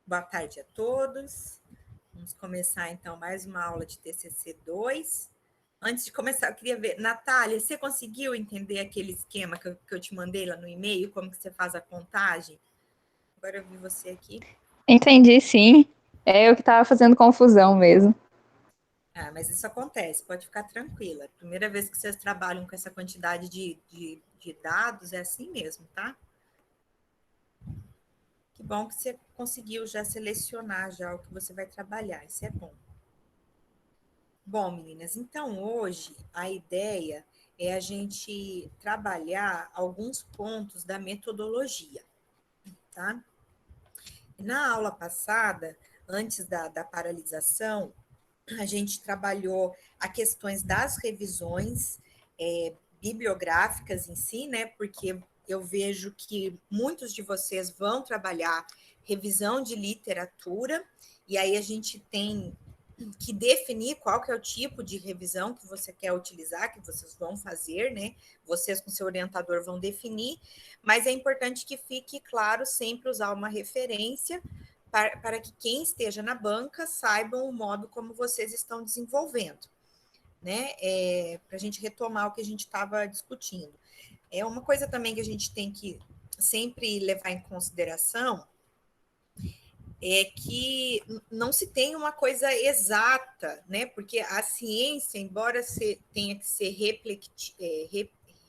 Boa tarde a todos. Vamos começar, então, mais uma aula de TCC 2. Antes de começar, eu queria ver... Natália, você conseguiu entender aquele esquema que eu te mandei lá no e-mail? Como que você faz a contagem? Agora eu vi você aqui. Entendi, sim. É eu que estava fazendo confusão mesmo. Ah, mas isso acontece, pode ficar tranquila. Primeira vez que vocês trabalham com essa quantidade de dados, é assim mesmo, tá? Que bom que você conseguiu já selecionar já o que você vai trabalhar, isso é bom. Bom, meninas, então hoje a ideia é a gente trabalhar alguns pontos da metodologia, tá? Na aula passada, antes da paralisação, a gente trabalhou a questões das revisões bibliográficas em si, né? Porque eu vejo que muitos de vocês vão trabalhar revisão de literatura, e aí a gente tem que definir qual que é o tipo de revisão que você quer utilizar, que vocês vão fazer, né? Vocês com seu orientador vão definir, mas é importante que fique claro sempre usar uma referência para que quem esteja na banca saiba o modo como vocês estão desenvolvendo, né? Para a gente retomar o que a gente estava discutindo. É uma coisa também que a gente tem que sempre levar em consideração é que não se tem uma coisa exata, né? Porque a ciência, embora tenha que ser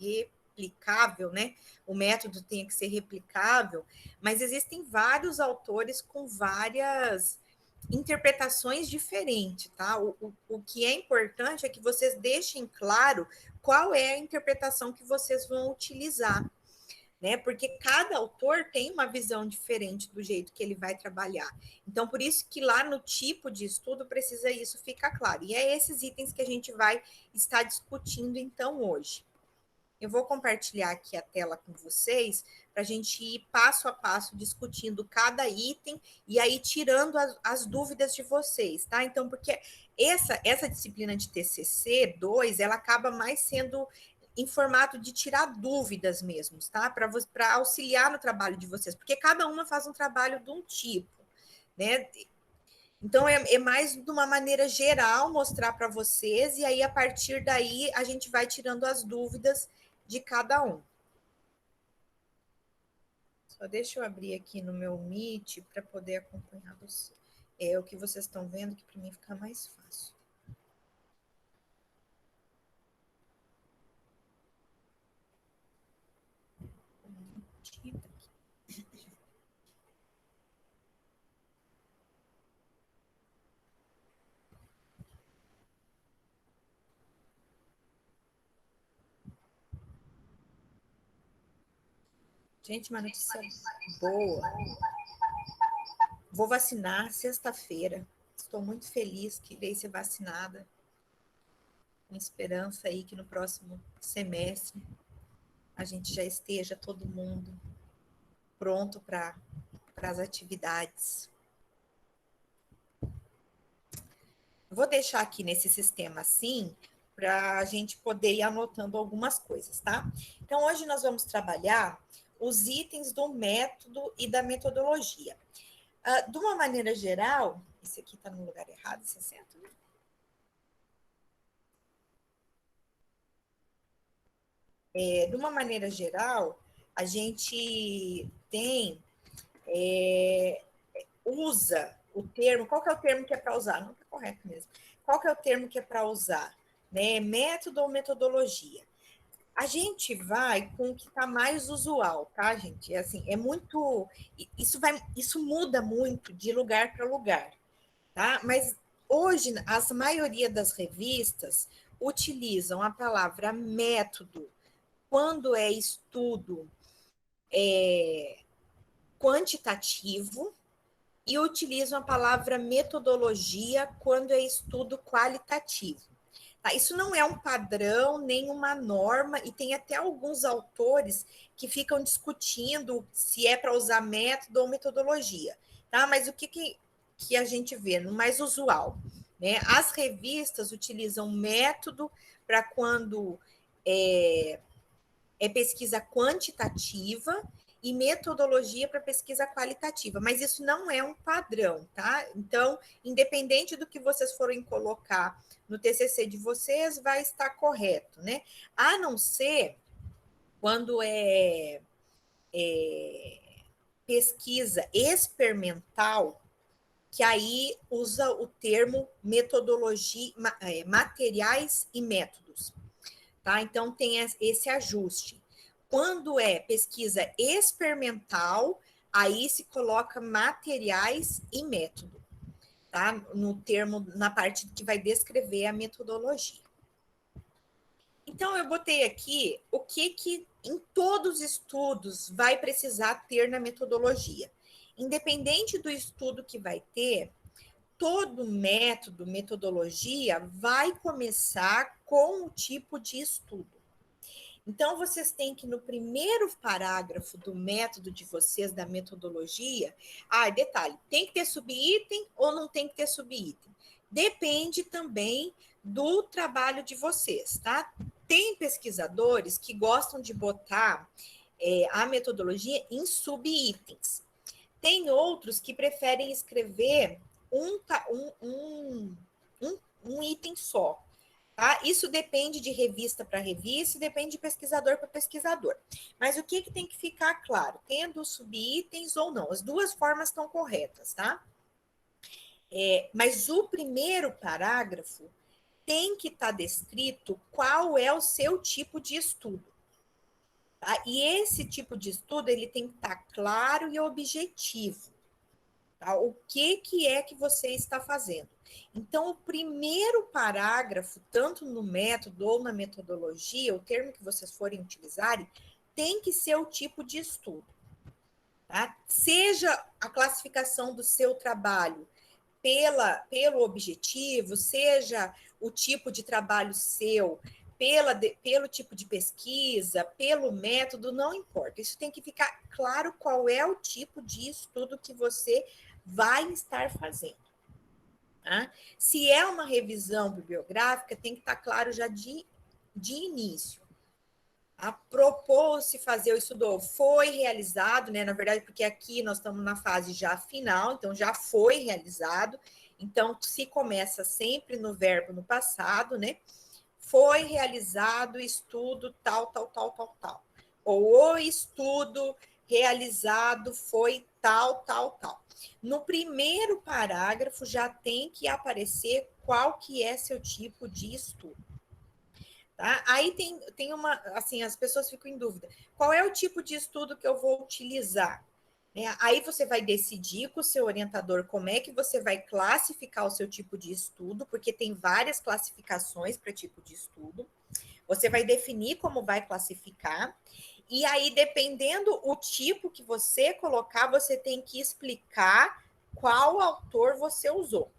replicável, né? O método tenha que ser replicável, mas existem vários autores com várias interpretações diferentes, tá? O que é importante é que vocês deixem claro qual é a interpretação que vocês vão utilizar, né? Porque cada autor tem uma visão diferente do jeito que ele vai trabalhar. Então, por isso que lá no tipo de estudo precisa isso ficar claro. E é esses itens que a gente vai estar discutindo então hoje. Eu vou compartilhar aqui a tela com vocês para a gente ir passo a passo discutindo cada item e aí tirando as dúvidas de vocês, tá? Então, porque essa disciplina de TCC 2, ela acaba mais sendo em formato de tirar dúvidas mesmo, tá? Para auxiliar no trabalho de vocês, porque cada uma faz um trabalho de um tipo, né? Então, é mais de uma maneira geral mostrar para vocês, e aí, a partir daí, a gente vai tirando as dúvidas de cada um. Só deixa eu abrir aqui no meu Meet para poder acompanhar você. É o que vocês estão vendo, que para mim fica mais fácil. Gente, uma notícia boa. Vou vacinar sexta-feira. Estou muito feliz que irei ser vacinada. Com esperança aí que no próximo semestre a gente já esteja todo mundo pronto para as atividades. Vou deixar aqui nesse sistema assim, para a gente poder ir anotando algumas coisas, tá? Então, hoje nós vamos trabalhar os itens do método e da metodologia. De uma maneira geral, esse aqui está no lugar errado, esse assento, né? De uma maneira geral, a gente usa o termo, qual que é o termo que é para usar? Não está correto mesmo. Qual que é o termo que é para usar? Né? Método ou metodologia? A gente vai com o que está mais usual, tá, gente? Assim, é muito. Isso muda muito de lugar para lugar, tá? Mas hoje, a maioria das revistas utilizam a palavra método quando é estudo quantitativo e utilizam a palavra metodologia quando é estudo qualitativo. Tá? Isso não é um padrão, nem uma norma, e tem até alguns autores que ficam discutindo se é para usar método ou metodologia. Tá? Mas o que a gente vê no mais usual? Né? As revistas utilizam método para quando é pesquisa quantitativa e metodologia para pesquisa qualitativa, mas isso não é um padrão, tá? Então, independente do que vocês forem colocar no TCC de vocês, vai estar correto, né? A não ser quando é pesquisa experimental, que aí usa o termo metodologia, materiais e métodos, tá? Então tem esse ajuste. Quando é pesquisa experimental, aí se coloca materiais e método, tá? No termo, na parte que vai descrever a metodologia. Então, eu botei aqui o que em todos os estudos vai precisar ter na metodologia. Independente do estudo que vai ter, todo método, metodologia, vai começar com o tipo de estudo. Então, vocês têm que, no primeiro parágrafo do método de vocês, da metodologia, detalhe, tem que ter subitem ou não tem que ter subitem? Depende também do trabalho de vocês, tá? Tem pesquisadores que gostam de botar a metodologia em subitens. Tem outros que preferem escrever um item só. Tá? Isso depende de revista para revista, depende de pesquisador para pesquisador. Mas o que tem que ficar claro? Tendo subitens ou não, as duas formas estão corretas, tá? Mas o primeiro parágrafo tem que estar descrito qual é o seu tipo de estudo. Tá? E esse tipo de estudo ele tem que estar claro e objetivo. Tá? O que é que você está fazendo? Então, o primeiro parágrafo, tanto no método ou na metodologia, o termo que vocês forem utilizarem, tem que ser o tipo de estudo. Tá? Seja a classificação do seu trabalho pelo objetivo, seja o tipo de trabalho seu, pelo tipo de pesquisa, pelo método, não importa. Isso tem que ficar claro qual é o tipo de estudo que você vai estar fazendo. Tá? Se é uma revisão bibliográfica, tem que estar claro já de início. Propôs-se fazer o estudo, foi realizado, né? Na verdade, porque aqui nós estamos na fase já final, então já foi realizado. Então, se começa sempre no verbo no passado, né? Foi realizado estudo tal, tal, tal, tal, tal. Ou o estudo realizado foi tal, tal, tal. No primeiro parágrafo já tem que aparecer qual que é seu tipo de estudo. Tá? Aí tem uma, assim, as pessoas ficam em dúvida. Qual é o tipo de estudo que eu vou utilizar? Aí você vai decidir com o seu orientador como é que você vai classificar o seu tipo de estudo, porque tem várias classificações para tipo de estudo. Você vai definir como vai classificar, e aí, dependendo o tipo que você colocar, você tem que explicar qual autor você usou.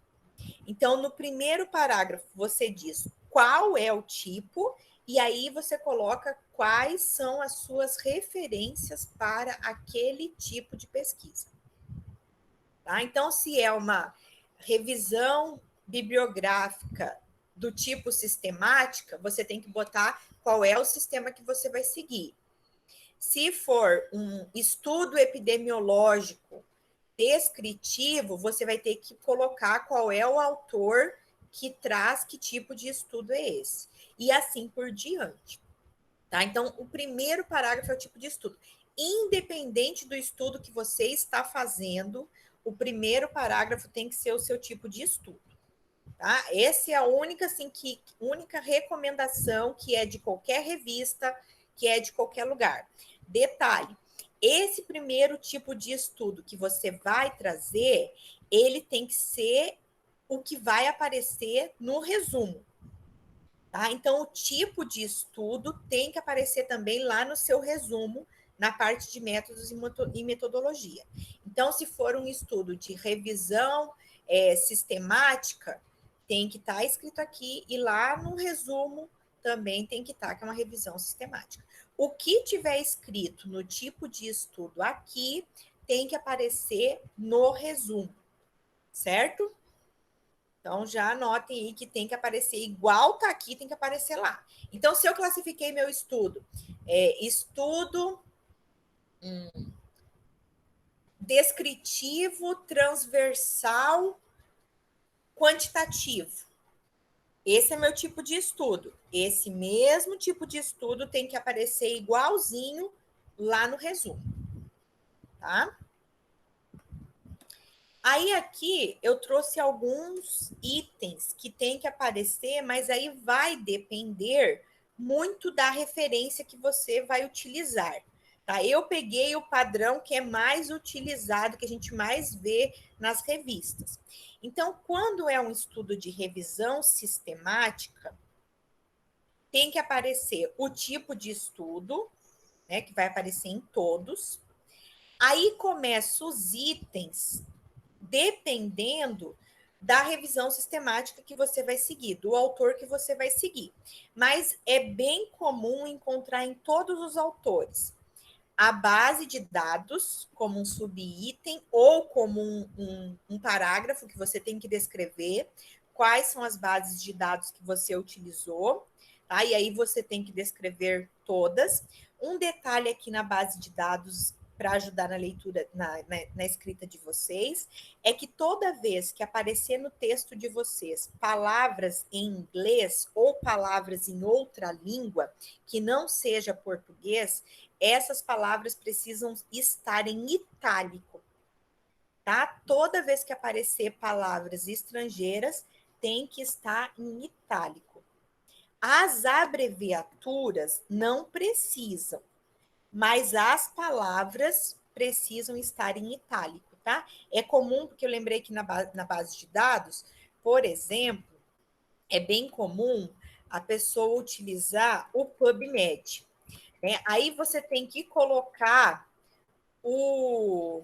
Então, no primeiro parágrafo, você diz qual é o tipo, e aí você coloca quais são as suas referências para aquele tipo de pesquisa. Tá? Então, se é uma revisão bibliográfica do tipo sistemática, você tem que botar qual é o sistema que você vai seguir. Se for um estudo epidemiológico descritivo, você vai ter que colocar qual é o autor que traz que tipo de estudo é esse. E assim por diante. Tá? Então, o primeiro parágrafo é o tipo de estudo. Independente do estudo que você está fazendo, o primeiro parágrafo tem que ser o seu tipo de estudo. Tá? Essa é a única, assim, única recomendação que é de qualquer revista, que é de qualquer lugar. Detalhe, esse primeiro tipo de estudo que você vai trazer, ele tem que ser o que vai aparecer no resumo. Tá? Então, o tipo de estudo tem que aparecer também lá no seu resumo, na parte de métodos e metodologia. Então, se for um estudo de revisão sistemática, tem que estar escrito aqui, e lá no resumo também tem que estar, que é uma revisão sistemática. O que tiver escrito no tipo de estudo aqui, tem que aparecer no resumo, certo? Então, já anotem aí que tem que aparecer igual tá aqui, tem que aparecer lá. Então, se eu classifiquei meu estudo, estudo descritivo, transversal, quantitativo. Esse é meu tipo de estudo. Esse mesmo tipo de estudo tem que aparecer igualzinho lá no resumo, tá? Aí aqui eu trouxe alguns itens que tem que aparecer, mas aí vai depender muito da referência que você vai utilizar. Tá? Eu peguei o padrão que é mais utilizado, que a gente mais vê nas revistas. Então, quando é um estudo de revisão sistemática, tem que aparecer o tipo de estudo, né, que vai aparecer em todos. Aí começam os itens dependendo da revisão sistemática que você vai seguir, do autor que você vai seguir. Mas é bem comum encontrar em todos os autores a base de dados como um subitem ou como um parágrafo que você tem que descrever quais são as bases de dados que você utilizou, tá? E aí você tem que descrever todas. Um detalhe aqui na base de dados para ajudar na leitura, na escrita de vocês, é que toda vez que aparecer no texto de vocês palavras em inglês ou palavras em outra língua que não seja português, essas palavras precisam estar em itálico, tá? Toda vez que aparecer palavras estrangeiras, tem que estar em itálico. As abreviaturas não precisam, mas as palavras precisam estar em itálico, tá? É comum, porque eu lembrei que na base de dados, por exemplo, é bem comum a pessoa utilizar o PubMed, né? Aí você tem que colocar o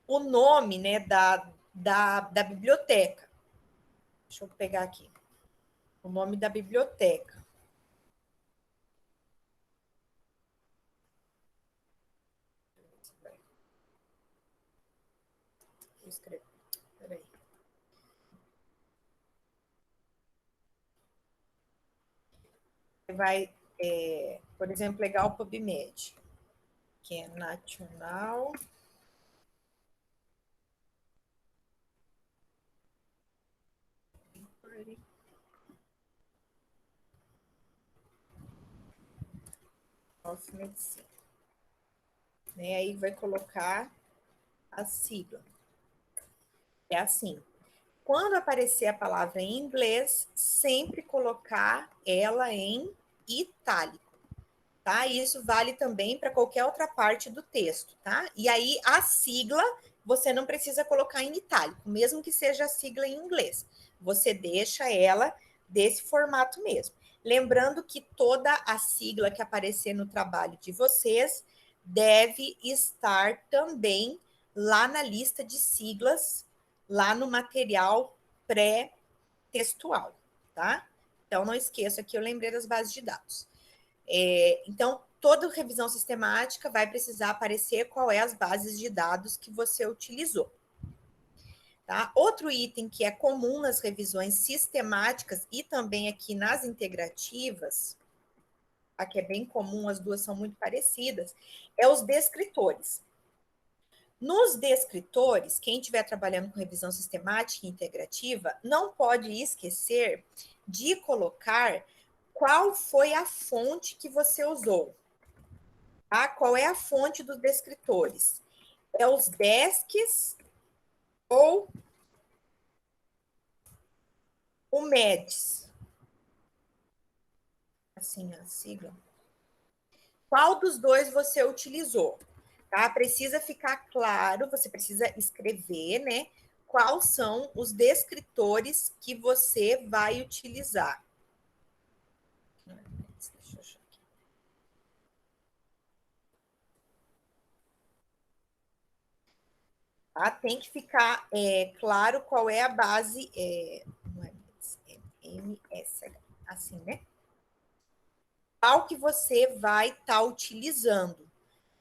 nome, né, da biblioteca. Deixa eu pegar aqui. O nome da biblioteca. Vou escrever. Peraí. Vai, por exemplo, pegar o PubMed, que é National of Medicine. Né? Aí vai colocar a sigla. É assim. Quando aparecer a palavra em inglês, sempre colocar ela em itálico, tá? Isso vale também para qualquer outra parte do texto, tá? E aí a sigla você não precisa colocar em itálico, mesmo que seja a sigla em inglês. Você deixa ela desse formato mesmo. Lembrando que toda a sigla que aparecer no trabalho de vocês deve estar também lá na lista de siglas, lá no material pré-textual, tá? Então, não esqueça que eu lembrei das bases de dados. Então, toda revisão sistemática vai precisar aparecer qual é as bases de dados que você utilizou. Tá? Outro item que é comum nas revisões sistemáticas e também aqui nas integrativas, aqui é bem comum, as duas são muito parecidas, é os descritores. Nos descritores, quem estiver trabalhando com revisão sistemática e integrativa, não pode esquecer de colocar qual foi a fonte que você usou. Tá? Qual é a fonte dos descritores? É os DESCs ou o MEDS? Assim, a sigla. Qual dos dois você utilizou? Tá? Precisa ficar claro, você precisa escrever, né? Quais são os descritores que você vai utilizar. Deixa eu achar aqui. Tá? Tem que ficar claro qual é a base. Não é MS, assim, né? Qual que você vai estar utilizando,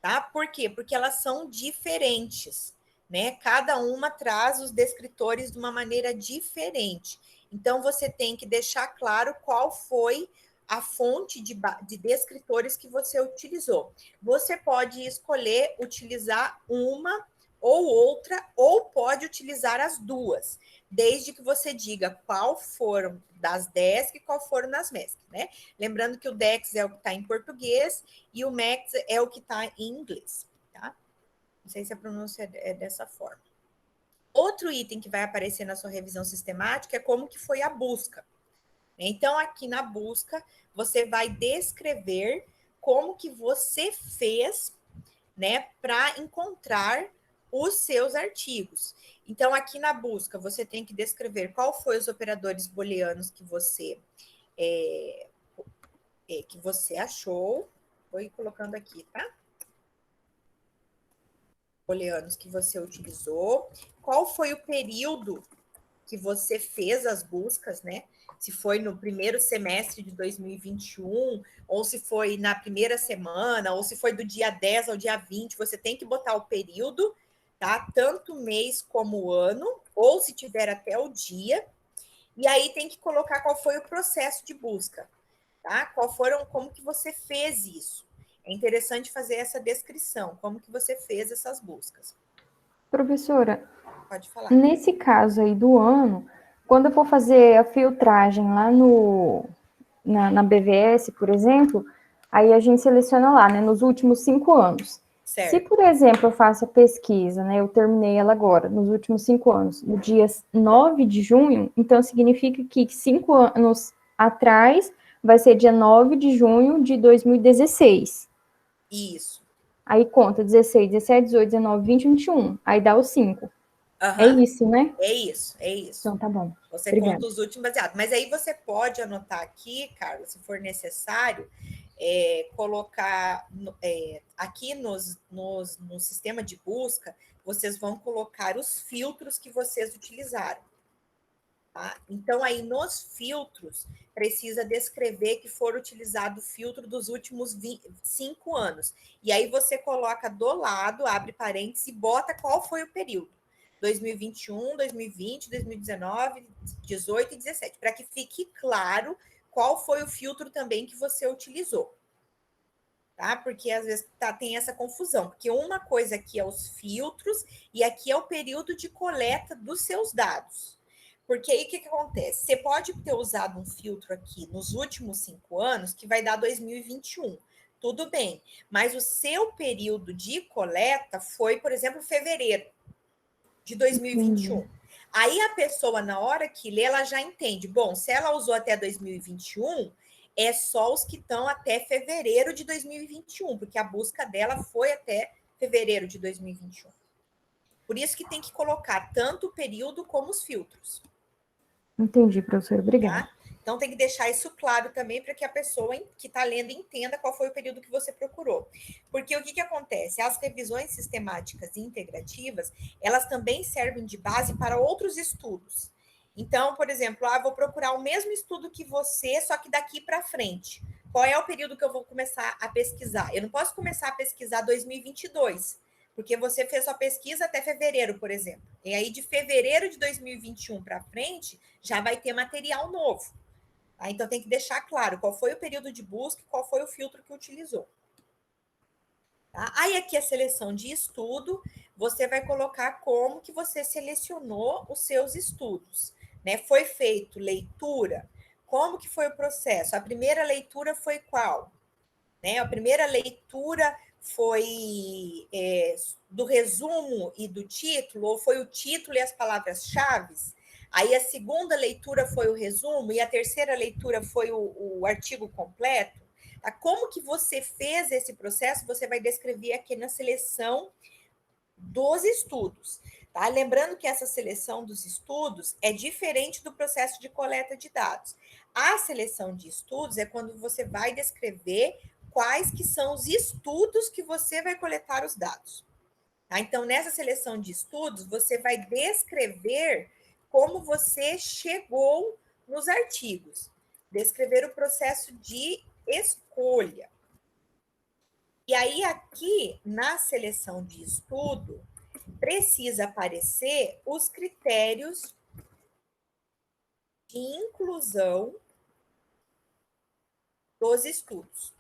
tá? Por quê? Porque elas são diferentes, né? Cada uma traz os descritores de uma maneira diferente. Então, você tem que deixar claro qual foi a fonte de descritores que você utilizou. Você pode escolher utilizar uma ou outra, ou pode utilizar as duas, desde que você diga qual foram das DESC e qual foram nas MESC, né? Lembrando que o DEX é o que está em português e o MEX é o que está em inglês, tá? Não sei se a pronúncia é dessa forma. Outro item que vai aparecer na sua revisão sistemática é como que foi a busca. Então, aqui na busca, você vai descrever como que você fez, né, para encontrar os seus artigos. Então, aqui na busca, você tem que descrever qual foi os operadores booleanos que você achou. Vou ir colocando aqui, tá? Booleanos que você utilizou. Qual foi o período que você fez as buscas, né? Se foi no primeiro semestre de 2021, ou se foi na primeira semana, ou se foi do dia 10 ao dia 20, você tem que botar o período, tá? Tanto mês como ano, ou se tiver até o dia. E aí tem que colocar qual foi o processo de busca, tá? Como que você fez isso? É interessante fazer essa descrição, como que você fez essas buscas. Professora, pode falar. Nesse caso aí do ano, quando eu for fazer a filtragem lá na BVS, por exemplo, aí a gente seleciona lá, né, nos últimos 5 anos. Certo. Se, por exemplo, eu faço a pesquisa, né, eu terminei ela agora, nos últimos 5 anos, no dia 9 de junho, então significa que 5 anos atrás vai ser dia 9 de junho de 2016. Isso. Aí conta 16, 17, 18, 19, 20, 21. Aí dá os 5. Uhum. É isso, né? É isso. Então tá bom. Você Obrigada. conta os últimos baseados. Mas aí você pode anotar aqui, Carlos, se for necessário, colocar aqui no sistema de busca, vocês vão colocar os filtros que vocês utilizaram. Tá? Então, aí nos filtros, precisa descrever que for utilizado o filtro dos últimos 5 anos. E aí você coloca do lado, abre parênteses e bota qual foi o período. 2021, 2020, 2019, 18 e 17, para que fique claro qual foi o filtro também que você utilizou. Tá? Porque às vezes tem essa confusão, porque uma coisa aqui é os filtros e aqui é o período de coleta dos seus dados. Porque aí o que acontece? Você pode ter usado um filtro aqui nos últimos 5 anos, que vai dar 2021. Tudo bem, mas o seu período de coleta foi, por exemplo, fevereiro de 2021. Aí a pessoa, na hora que lê, ela já entende. Bom, se ela usou até 2021, é só os que estão até fevereiro de 2021, porque a busca dela foi até fevereiro de 2021. Por isso que tem que colocar tanto o período como os filtros. Entendi, professor. Obrigada. Tá? Então, tem que deixar isso claro também para que a pessoa que está lendo entenda qual foi o período que você procurou. Porque o que acontece? As revisões sistemáticas e integrativas, elas também servem de base para outros estudos. Então, por exemplo, vou procurar o mesmo estudo que você, só que daqui para frente. Qual é o período que eu vou começar a pesquisar? Eu não posso começar a pesquisar 2022, porque você fez sua pesquisa até fevereiro, por exemplo. E aí, de fevereiro de 2021 para frente, já vai ter material novo. Tá? Então, tem que deixar claro qual foi o período de busca e qual foi o filtro que utilizou. Tá? Aí, aqui a seleção de estudo, você vai colocar como que você selecionou os seus estudos. Né? Foi feito leitura? Como que foi o processo? A primeira leitura foi qual? Né? A primeira leitura foi do resumo e do título, ou foi o título e as palavras-chave? Aí a segunda leitura foi o resumo e a terceira leitura foi o artigo completo. Tá? Como que você fez esse processo? Você vai descrever aqui na seleção dos estudos. Tá? Lembrando que essa seleção dos estudos é diferente do processo de coleta de dados. A seleção de estudos é quando você vai descrever quais que são os estudos que você vai coletar os dados. Tá? Então, nessa seleção de estudos, você vai descrever como você chegou nos artigos, descrever o processo de escolha. E aí, aqui, na seleção de estudo, precisa aparecer os critérios de inclusão dos estudos.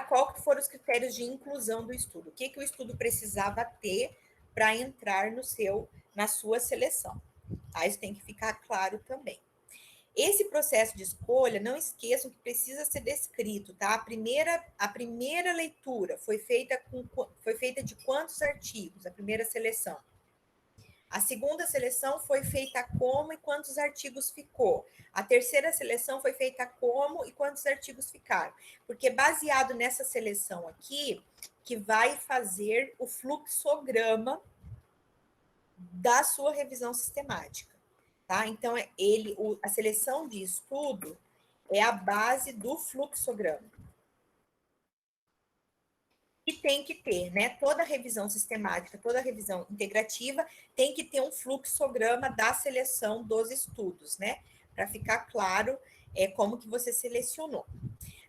Qual que foram os critérios de inclusão do estudo? O que o estudo precisava ter para entrar na sua seleção? Isso tem que ficar claro também. Esse processo de escolha, não esqueçam que precisa ser descrito, tá? A primeira leitura foi feita de quantos artigos? A primeira seleção. A segunda seleção foi feita como e quantos artigos ficou. A terceira seleção foi feita como e quantos artigos ficaram. Porque baseado nessa seleção aqui, que vai fazer o fluxograma da sua revisão sistemática. Tá? Então, a seleção de estudo é a base do fluxograma. E tem que ter, né? Toda revisão sistemática, toda revisão integrativa tem que ter um fluxograma da seleção dos estudos, né? Para ficar claro como que você selecionou.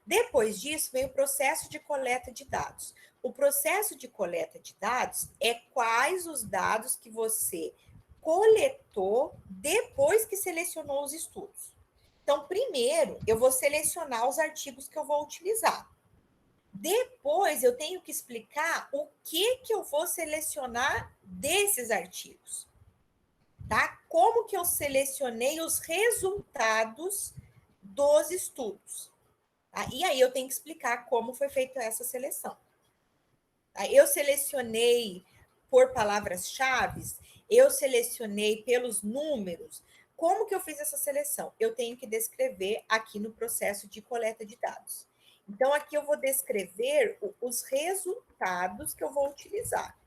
Depois disso, vem o processo de coleta de dados. O processo de coleta de dados é quais os dados que você coletou depois que selecionou os estudos. Então, primeiro, eu vou selecionar os artigos que eu vou utilizar. Depois, eu tenho que explicar o que eu vou selecionar desses artigos. Tá? Como que eu selecionei os resultados dos estudos. Tá? E aí, eu tenho que explicar como foi feita essa seleção. Tá? Eu selecionei por palavras-chave, eu selecionei pelos números. Como que eu fiz essa seleção? Eu tenho que descrever aqui no processo de coleta de dados. Então, aqui eu vou descrever os resultados que eu vou utilizar.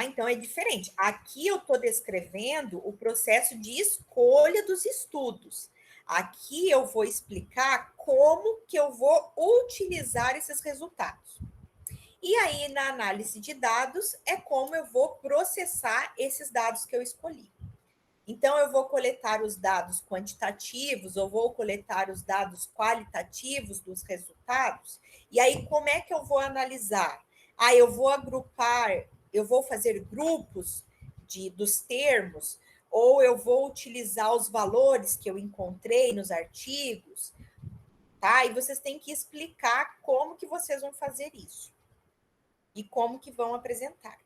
Então, é diferente. Aqui eu estou descrevendo o processo de escolha dos estudos. Aqui eu vou explicar como que eu vou utilizar esses resultados. E aí, na análise de dados, é como eu vou processar esses dados que eu escolhi. Então, eu vou coletar os dados quantitativos, ou vou coletar os dados qualitativos dos resultados. E aí, como é que eu vou analisar? Eu vou agrupar, eu vou fazer grupos dos termos, ou eu vou utilizar os valores que eu encontrei nos artigos, tá? E vocês têm que explicar como que vocês vão fazer isso. E como que vão apresentar.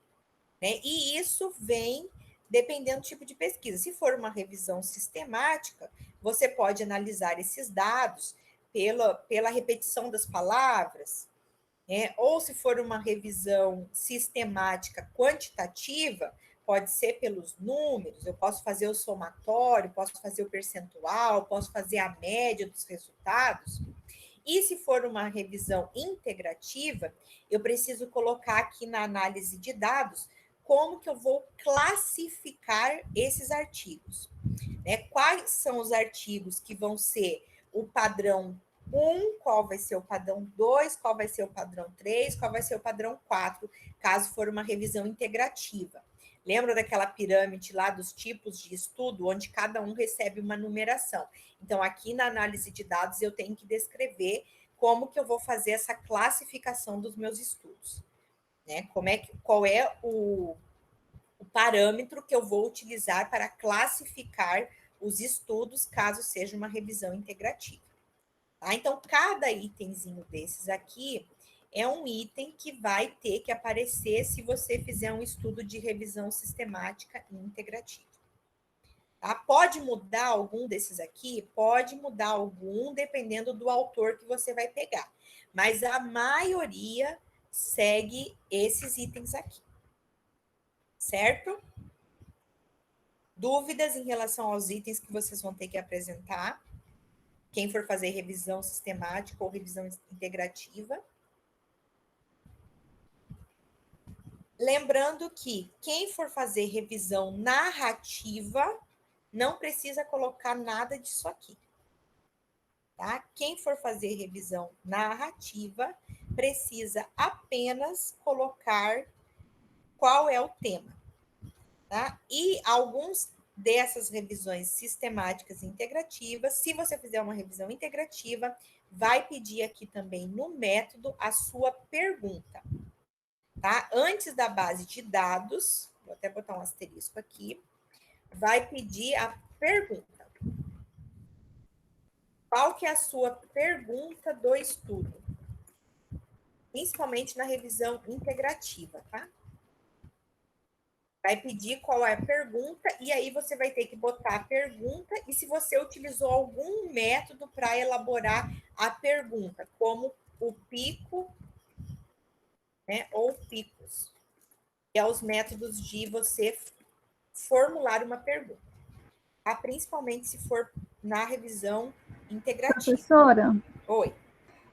Né? E isso vem dependendo do tipo de pesquisa. Se for uma revisão sistemática, você pode analisar esses dados pela repetição das palavras, né? Ou se for uma revisão sistemática quantitativa, pode ser pelos números, eu posso fazer o somatório, posso fazer o percentual, posso fazer a média dos resultados. E se for uma revisão integrativa, eu preciso colocar aqui na análise de dados como que eu vou classificar esses artigos. Né? Quais são os artigos que vão ser o padrão 1, qual vai ser o padrão 2, qual vai ser o padrão 3, qual vai ser o padrão 4, caso for uma revisão integrativa. Lembra daquela pirâmide lá dos tipos de estudo, onde cada um recebe uma numeração? Então, aqui na análise de dados, eu tenho que descrever como que eu vou fazer essa classificação dos meus estudos. Né? Qual é o parâmetro que eu vou utilizar para classificar os estudos, caso seja uma revisão integrativa. Tá? Então, cada itemzinho desses aqui é um item que vai ter que aparecer se você fizer um estudo de revisão sistemática e integrativa. Tá? Pode mudar algum desses aqui? Pode mudar algum, dependendo do autor que você vai pegar. Mas a maioria segue esses itens aqui. Certo? Dúvidas em relação aos itens que vocês vão ter que apresentar? Quem for fazer revisão sistemática ou revisão integrativa. Lembrando que quem for fazer revisão narrativa não precisa colocar nada disso aqui. Tá? Quem for fazer revisão narrativa precisa apenas colocar qual é o tema. Tá? E alguns dessas revisões sistemáticas e integrativas, se você fizer uma revisão integrativa, vai pedir aqui também no método a sua pergunta. Tá? Antes da base de dados, vou até botar um asterisco aqui, vai pedir a pergunta. Qual que é a sua pergunta do estudo? Principalmente na revisão integrativa, tá? Vai pedir qual é a pergunta, e aí você vai ter que botar a pergunta, e se você utilizou algum método para elaborar a pergunta, como o pico, né, ou picos, que é os métodos de você formular uma pergunta, tá? Principalmente se for na revisão integrativa. Professora? Oi.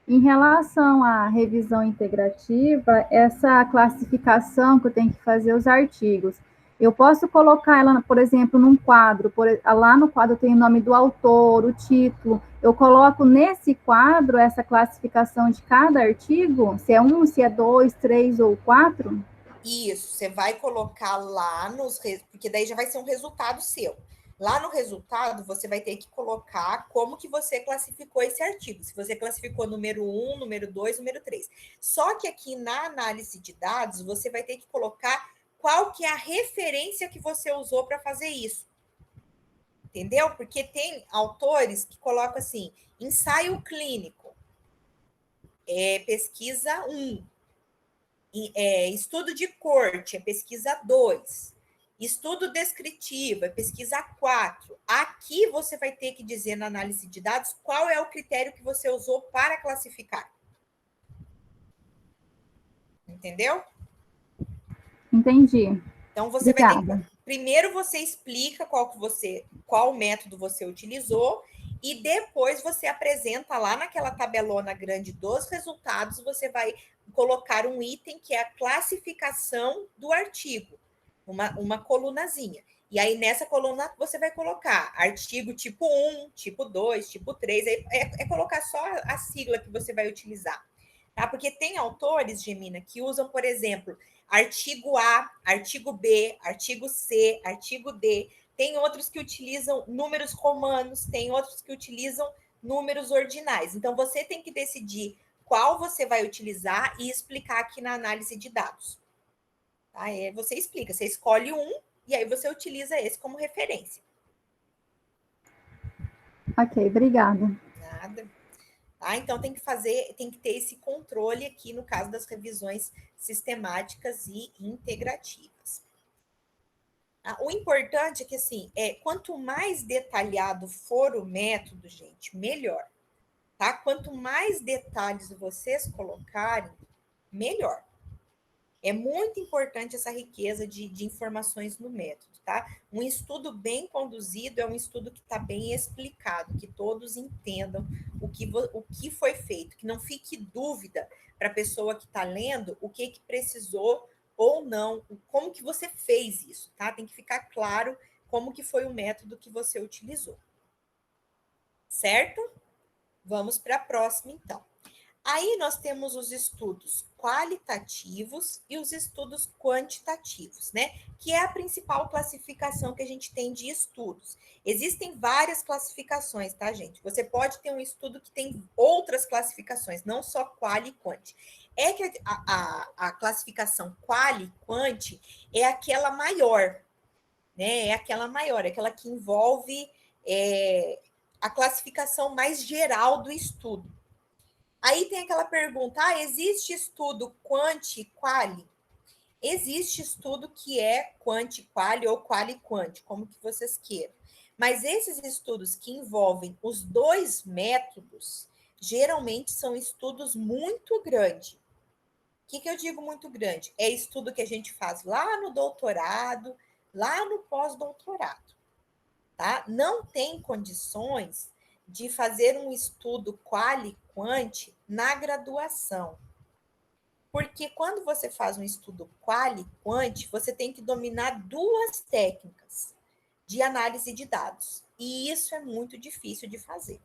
Em relação à revisão integrativa, essa classificação que eu tenho que fazer os artigos, eu posso colocar ela, por exemplo, num quadro, lá no quadro tem o nome do autor, o título, eu coloco nesse quadro essa classificação de cada artigo, se é 1, se é 2, 3 ou 4? Isso, você vai colocar lá porque daí já vai ser um resultado seu. Lá no resultado, você vai ter que colocar como que você classificou esse artigo. Se você classificou número 1, número 2, número 3. Só que aqui na análise de dados, você vai ter que colocar qual que é a referência que você usou para fazer isso. Entendeu? Porque tem autores que colocam assim, ensaio clínico, pesquisa 1. Estudo de corte, é pesquisa 2. Estudo descritivo, é pesquisa 4. Aqui você vai ter que dizer na análise de dados qual é o critério que você usou para classificar. Entendeu? Entendi. Então você Obrigada. vai ter que... Primeiro você explica qual método você utilizou e depois você apresenta lá naquela tabelona grande dos resultados, você vai colocar um item que é a classificação do artigo, uma colunazinha. E aí, nessa coluna, você vai colocar artigo tipo 1, tipo 2, tipo 3, é colocar só a sigla que você vai utilizar. Tá? Porque tem autores, Gemina, que usam, por exemplo, artigo A, artigo B, artigo C, artigo D. Tem outros que utilizam números romanos, tem outros que utilizam números ordinais. Então, você tem que decidir qual você vai utilizar e explicar aqui na análise de dados. Tá? Você explica, você escolhe um e aí você utiliza esse como referência. Ok, obrigada. Nada. Tá? Então, tem que ter esse controle aqui no caso das revisões sistemáticas e integrativas. O importante é que, assim, quanto mais detalhado for o método, gente, melhor. Tá? Quanto mais detalhes vocês colocarem, melhor. É muito importante essa riqueza de informações no método, tá? Um estudo bem conduzido é um estudo que está bem explicado, que todos entendam o que foi feito, que não fique dúvida para a pessoa que está lendo o que precisou ou não, como que você fez isso, tá? Tem que ficar claro como que foi o método que você utilizou. Certo? Vamos para a próxima, então. Aí nós temos os estudos qualitativos e os estudos quantitativos, né? Que é a principal classificação que a gente tem de estudos. Existem várias classificações, tá, gente? Você pode ter um estudo que tem outras classificações, não só quali e quanti. É que a classificação quali e quanti é aquela maior, né? É aquela maior, é aquela que envolve a classificação mais geral do estudo. Aí tem aquela pergunta, existe estudo quanti-quali? Existe estudo que é quanti-quali ou quali-quanti, como que vocês queiram. Mas esses estudos que envolvem os dois métodos, geralmente são estudos muito grandes. O que eu digo muito grande? É estudo que a gente faz lá no doutorado, lá no pós-doutorado. Tá? Não tem condições de fazer um estudo quali-quanti na graduação. Porque quando você faz um estudo quali-quanti, você tem que dominar duas técnicas de análise de dados. E isso é muito difícil de fazer.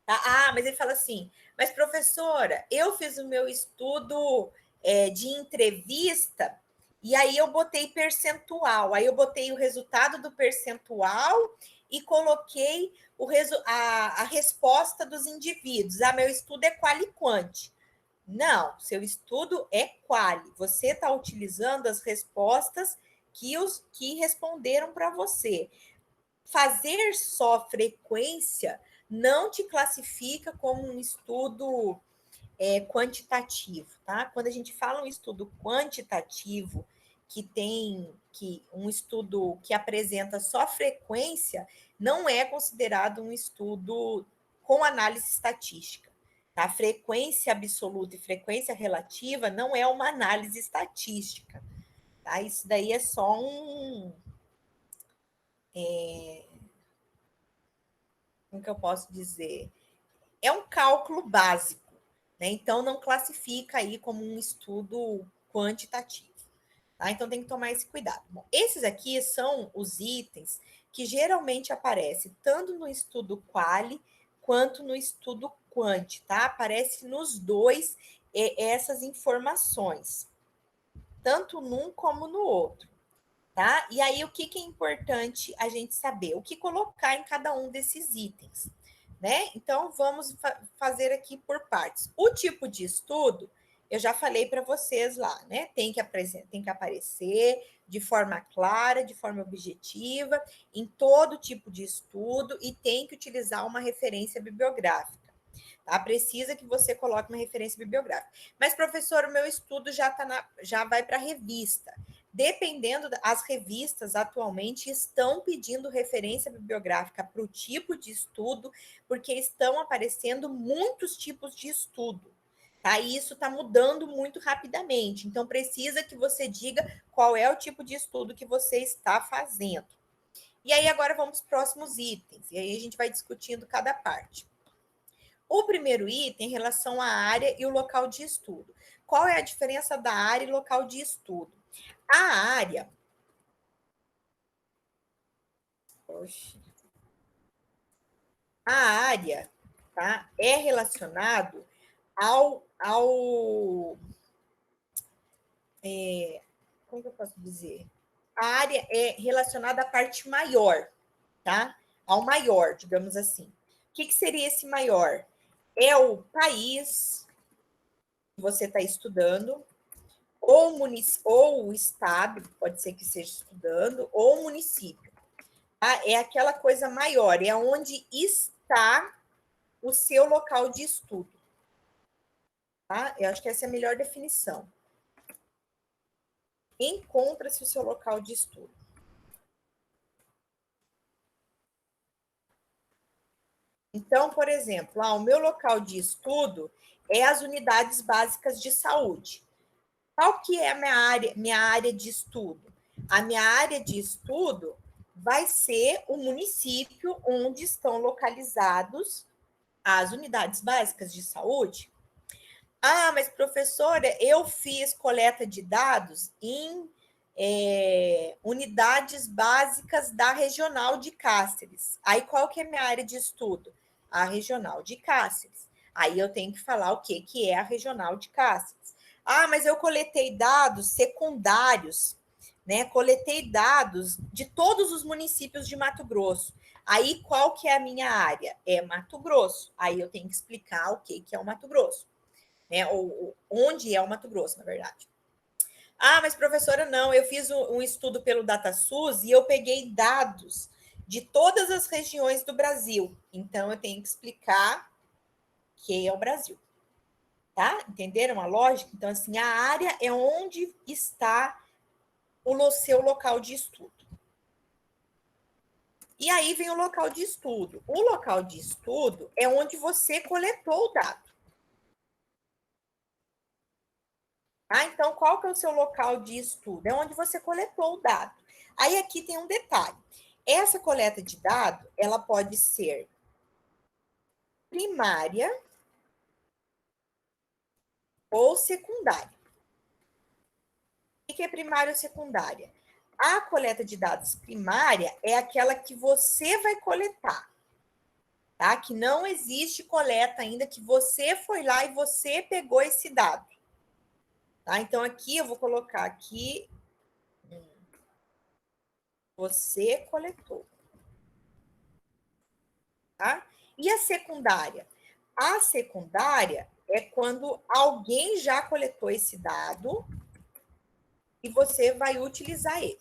Tá? Mas ele fala assim, mas professora, eu fiz o meu estudo de entrevista e aí eu botei percentual. Aí eu botei o resultado do percentual e coloquei a resposta dos indivíduos. Meu estudo é quali-quanti. Não, seu estudo é quali. Você está utilizando as respostas que os que responderam para você. Fazer só frequência não te classifica como um estudo quantitativo, tá? Quando a gente fala um estudo quantitativo, que um estudo que apresenta só frequência, não é considerado um estudo com análise estatística. Tá? Frequência absoluta e frequência relativa não é uma análise estatística. Tá? Isso daí é só como que eu posso dizer? É um cálculo básico, né? Então não classifica aí como um estudo quantitativo. Tá? Então tem que tomar esse cuidado. Bom, esses aqui são os itens que geralmente aparecem tanto no estudo quali quanto no estudo quant, tá? Aparece nos dois essas informações, tanto num como no outro, tá? E aí o que é importante a gente saber? O que colocar em cada um desses itens, né? Então vamos fazer aqui por partes. O tipo de estudo eu já falei para vocês lá, né? Tem que aparecer de forma clara, de forma objetiva, em todo tipo de estudo e tem que utilizar uma referência bibliográfica. Tá? Precisa que você coloque uma referência bibliográfica. Mas, professor, o meu estudo já vai para a revista. Dependendo, as revistas atualmente estão pedindo referência bibliográfica para o tipo de estudo, porque estão aparecendo muitos tipos de estudo. Tá? E isso está mudando muito rapidamente. Então, precisa que você diga qual é o tipo de estudo que você está fazendo. E aí, agora vamos para os próximos itens. E aí a gente vai discutindo cada parte. O primeiro item em relação à área e o local de estudo. Qual é a diferença da área e local de estudo? A área. A área, tá? É relacionado como que eu posso dizer? A área é relacionada à parte maior, tá? Ao maior, digamos assim. O que seria esse maior? É o país que você está estudando, ou o estado, pode ser que esteja estudando, ou o município. Tá? É aquela coisa maior, é onde está o seu local de estudo. Tá? Eu acho que essa é a melhor definição. Encontra-se o seu local de estudo. Então, por exemplo, o meu local de estudo é as unidades básicas de saúde. Qual que é a minha área de estudo? A minha área de estudo vai ser o município onde estão localizados as unidades básicas de saúde. Ah, mas professora, eu fiz coleta de dados em unidades básicas da Regional de Cáceres. Aí qual que é a minha área de estudo? A Regional de Cáceres. Aí eu tenho que falar o que é a Regional de Cáceres. Ah, mas eu coletei dados secundários, né? Coletei dados de todos os municípios de Mato Grosso. Aí qual que é a minha área? É Mato Grosso. Aí eu tenho que explicar o que é o Mato Grosso, né? Ou onde é o Mato Grosso, na verdade. Ah, mas professora, não, eu fiz um estudo pelo DataSUS e eu peguei dados de todas as regiões do Brasil. Então, eu tenho que explicar que é o Brasil. Tá? Entenderam a lógica? Então, assim, a área é onde está o seu local de estudo. E aí vem o local de estudo. O local de estudo é onde você coletou o dado. Ah, então, qual que é o seu local de estudo? É onde você coletou o dado. Aí aqui tem um detalhe. Essa coleta de dado, ela pode ser primária ou secundária. O que é primária ou secundária? A coleta de dados primária é aquela que você vai coletar, tá? Que não existe coleta ainda, que você foi lá e você pegou esse dado. Tá? Então, aqui eu vou colocar aqui, você coletou. Tá? E a secundária? A secundária é quando alguém já coletou esse dado e você vai utilizar ele.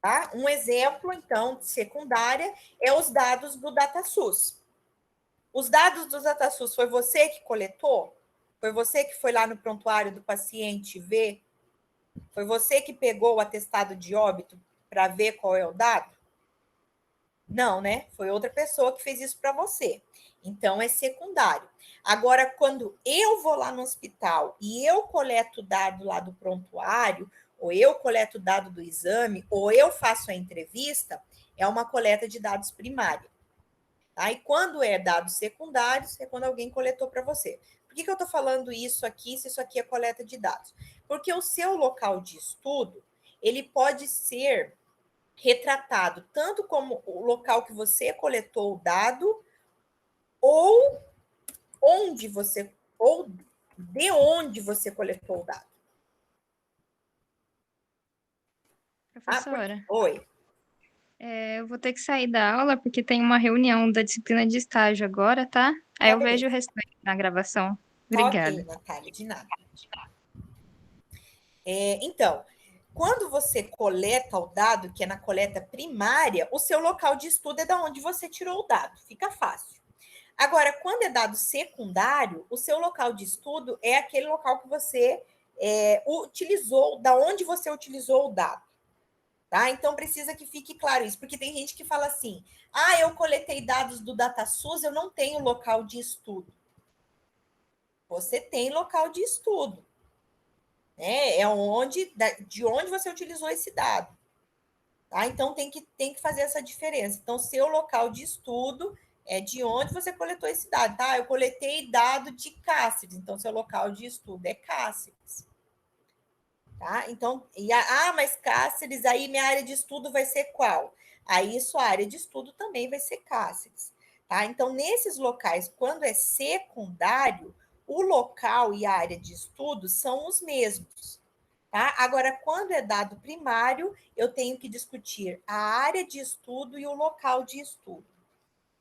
Tá? Um exemplo, então, de secundária é os dados do DataSUS. Os dados do DataSUS foi você que coletou? Foi você que foi lá no prontuário do paciente ver? Foi você que pegou o atestado de óbito para ver qual é o dado? Não, né? Foi outra pessoa que fez isso para você. Então, é secundário. Agora, quando eu vou lá no hospital e eu coleto o dado lá do prontuário, ou eu coleto o dado do exame, ou eu faço a entrevista, é uma coleta de dados primária. Tá? E quando é dados secundários, é quando alguém coletou para você. Por que eu estou falando isso aqui, se isso aqui é coleta de dados? Porque o seu local de estudo, ele pode ser retratado tanto como o local que você coletou o dado, ou onde você, ou de onde você coletou o dado. Professora, Oi. eu vou ter que sair da aula porque tem uma reunião da disciplina de estágio agora, tá? Aí eu vejo o restante na gravação. Obrigada. Ok, Natália, de nada. Então, quando você coleta o dado, que é na coleta primária, o seu local de estudo é da onde você tirou o dado, fica fácil. Agora, quando é dado secundário, o seu local de estudo é aquele local que você utilizou, da onde você utilizou o dado. Tá? Então, precisa que fique claro isso, porque tem gente que fala assim, eu coletei dados do DataSUS, eu não tenho local de estudo. Você tem local de estudo. Né? É de onde você utilizou esse dado. Tá? Então, tem que fazer essa diferença. Então, seu local de estudo é de onde você coletou esse dado. Tá? Eu coletei dado de Cáceres, então seu local de estudo é Cáceres. Tá? Então, mas Cáceres, aí minha área de estudo vai ser qual? Aí sua área de estudo também vai ser Cáceres. Tá? Então, nesses locais, quando é secundário, o local e a área de estudo são os mesmos. Tá? Agora, quando é dado primário, eu tenho que discutir a área de estudo e o local de estudo.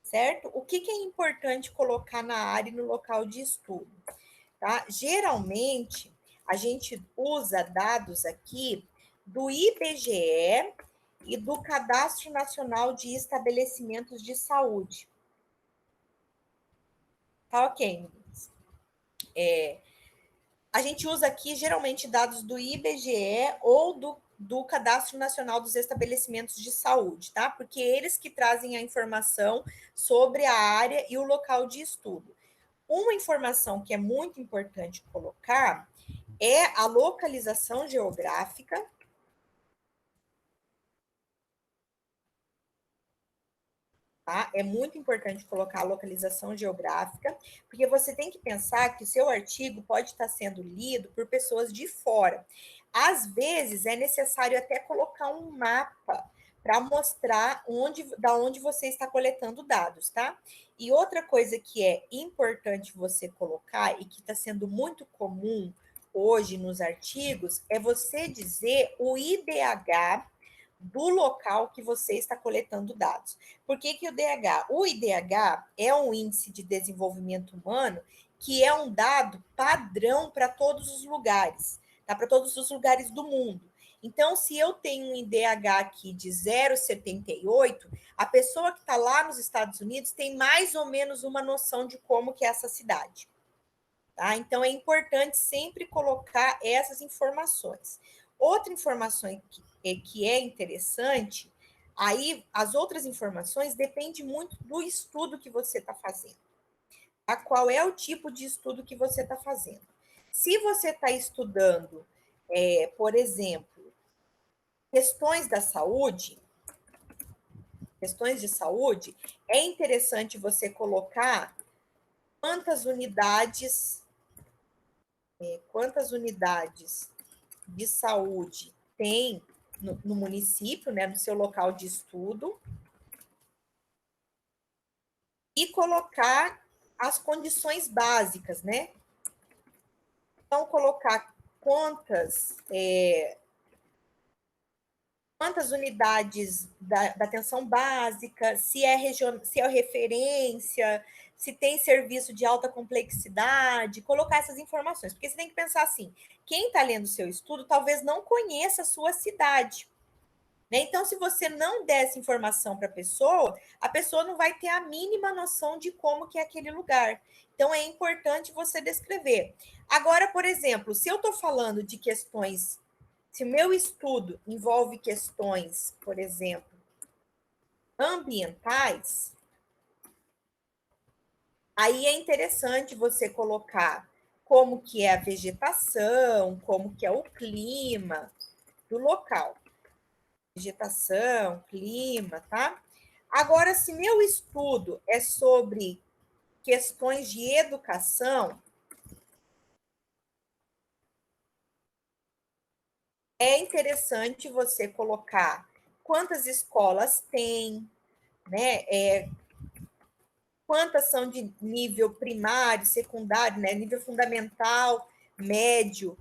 Certo? O que é importante colocar na área e no local de estudo? Tá? Geralmente, a gente usa dados aqui do IBGE e do Cadastro Nacional de Estabelecimentos de Saúde. Tá ok, meninas? A gente usa aqui, geralmente, dados do IBGE ou do Cadastro Nacional dos Estabelecimentos de Saúde, tá? Porque eles que trazem a informação sobre a área e o local de estudo. Uma informação que é muito importante colocar é a localização geográfica. Tá? É muito importante colocar a localização geográfica, porque você tem que pensar que o seu artigo pode estar sendo lido por pessoas de fora. Às vezes, é necessário até colocar um mapa para mostrar da onde você está coletando dados, tá? E outra coisa que é importante você colocar e que está sendo muito comum hoje nos artigos é você dizer o IDH do local que você está coletando dados. Por que o DH? O IDH é um índice de desenvolvimento humano que é um dado padrão para todos os lugares, tá? Para todos os lugares do mundo. Então, se eu tenho um IDH aqui de 0,78, a pessoa que está lá nos Estados Unidos tem mais ou menos uma noção de como que é essa cidade. Tá? Então, é importante sempre colocar essas informações. Outra informação que é interessante, aí as outras informações dependem muito do estudo que você está fazendo. Tá? Qual é o tipo de estudo que você está fazendo? Se você está estudando, por exemplo, questões de saúde, é interessante você colocar quantas unidades de saúde tem no município, né, no seu local de estudo, e colocar as condições básicas, né? Então, colocar quantas quantas unidades da atenção básica, se é referência, se tem serviço de alta complexidade, colocar essas informações. Porque você tem que pensar assim, quem está lendo o seu estudo talvez não conheça a sua cidade. Né? Então, se você não der essa informação para a pessoa não vai ter a mínima noção de como que é aquele lugar. Então, é importante você descrever. Agora, por exemplo, se eu estou falando de questões, se o meu estudo envolve questões, por exemplo, ambientais, aí é interessante você colocar como que é a vegetação, como que é o clima do local. Vegetação, clima, tá? Agora, se meu estudo é sobre questões de educação, é interessante você colocar quantas escolas tem, né? Quantas são de nível primário, secundário, né? Nível fundamental, médio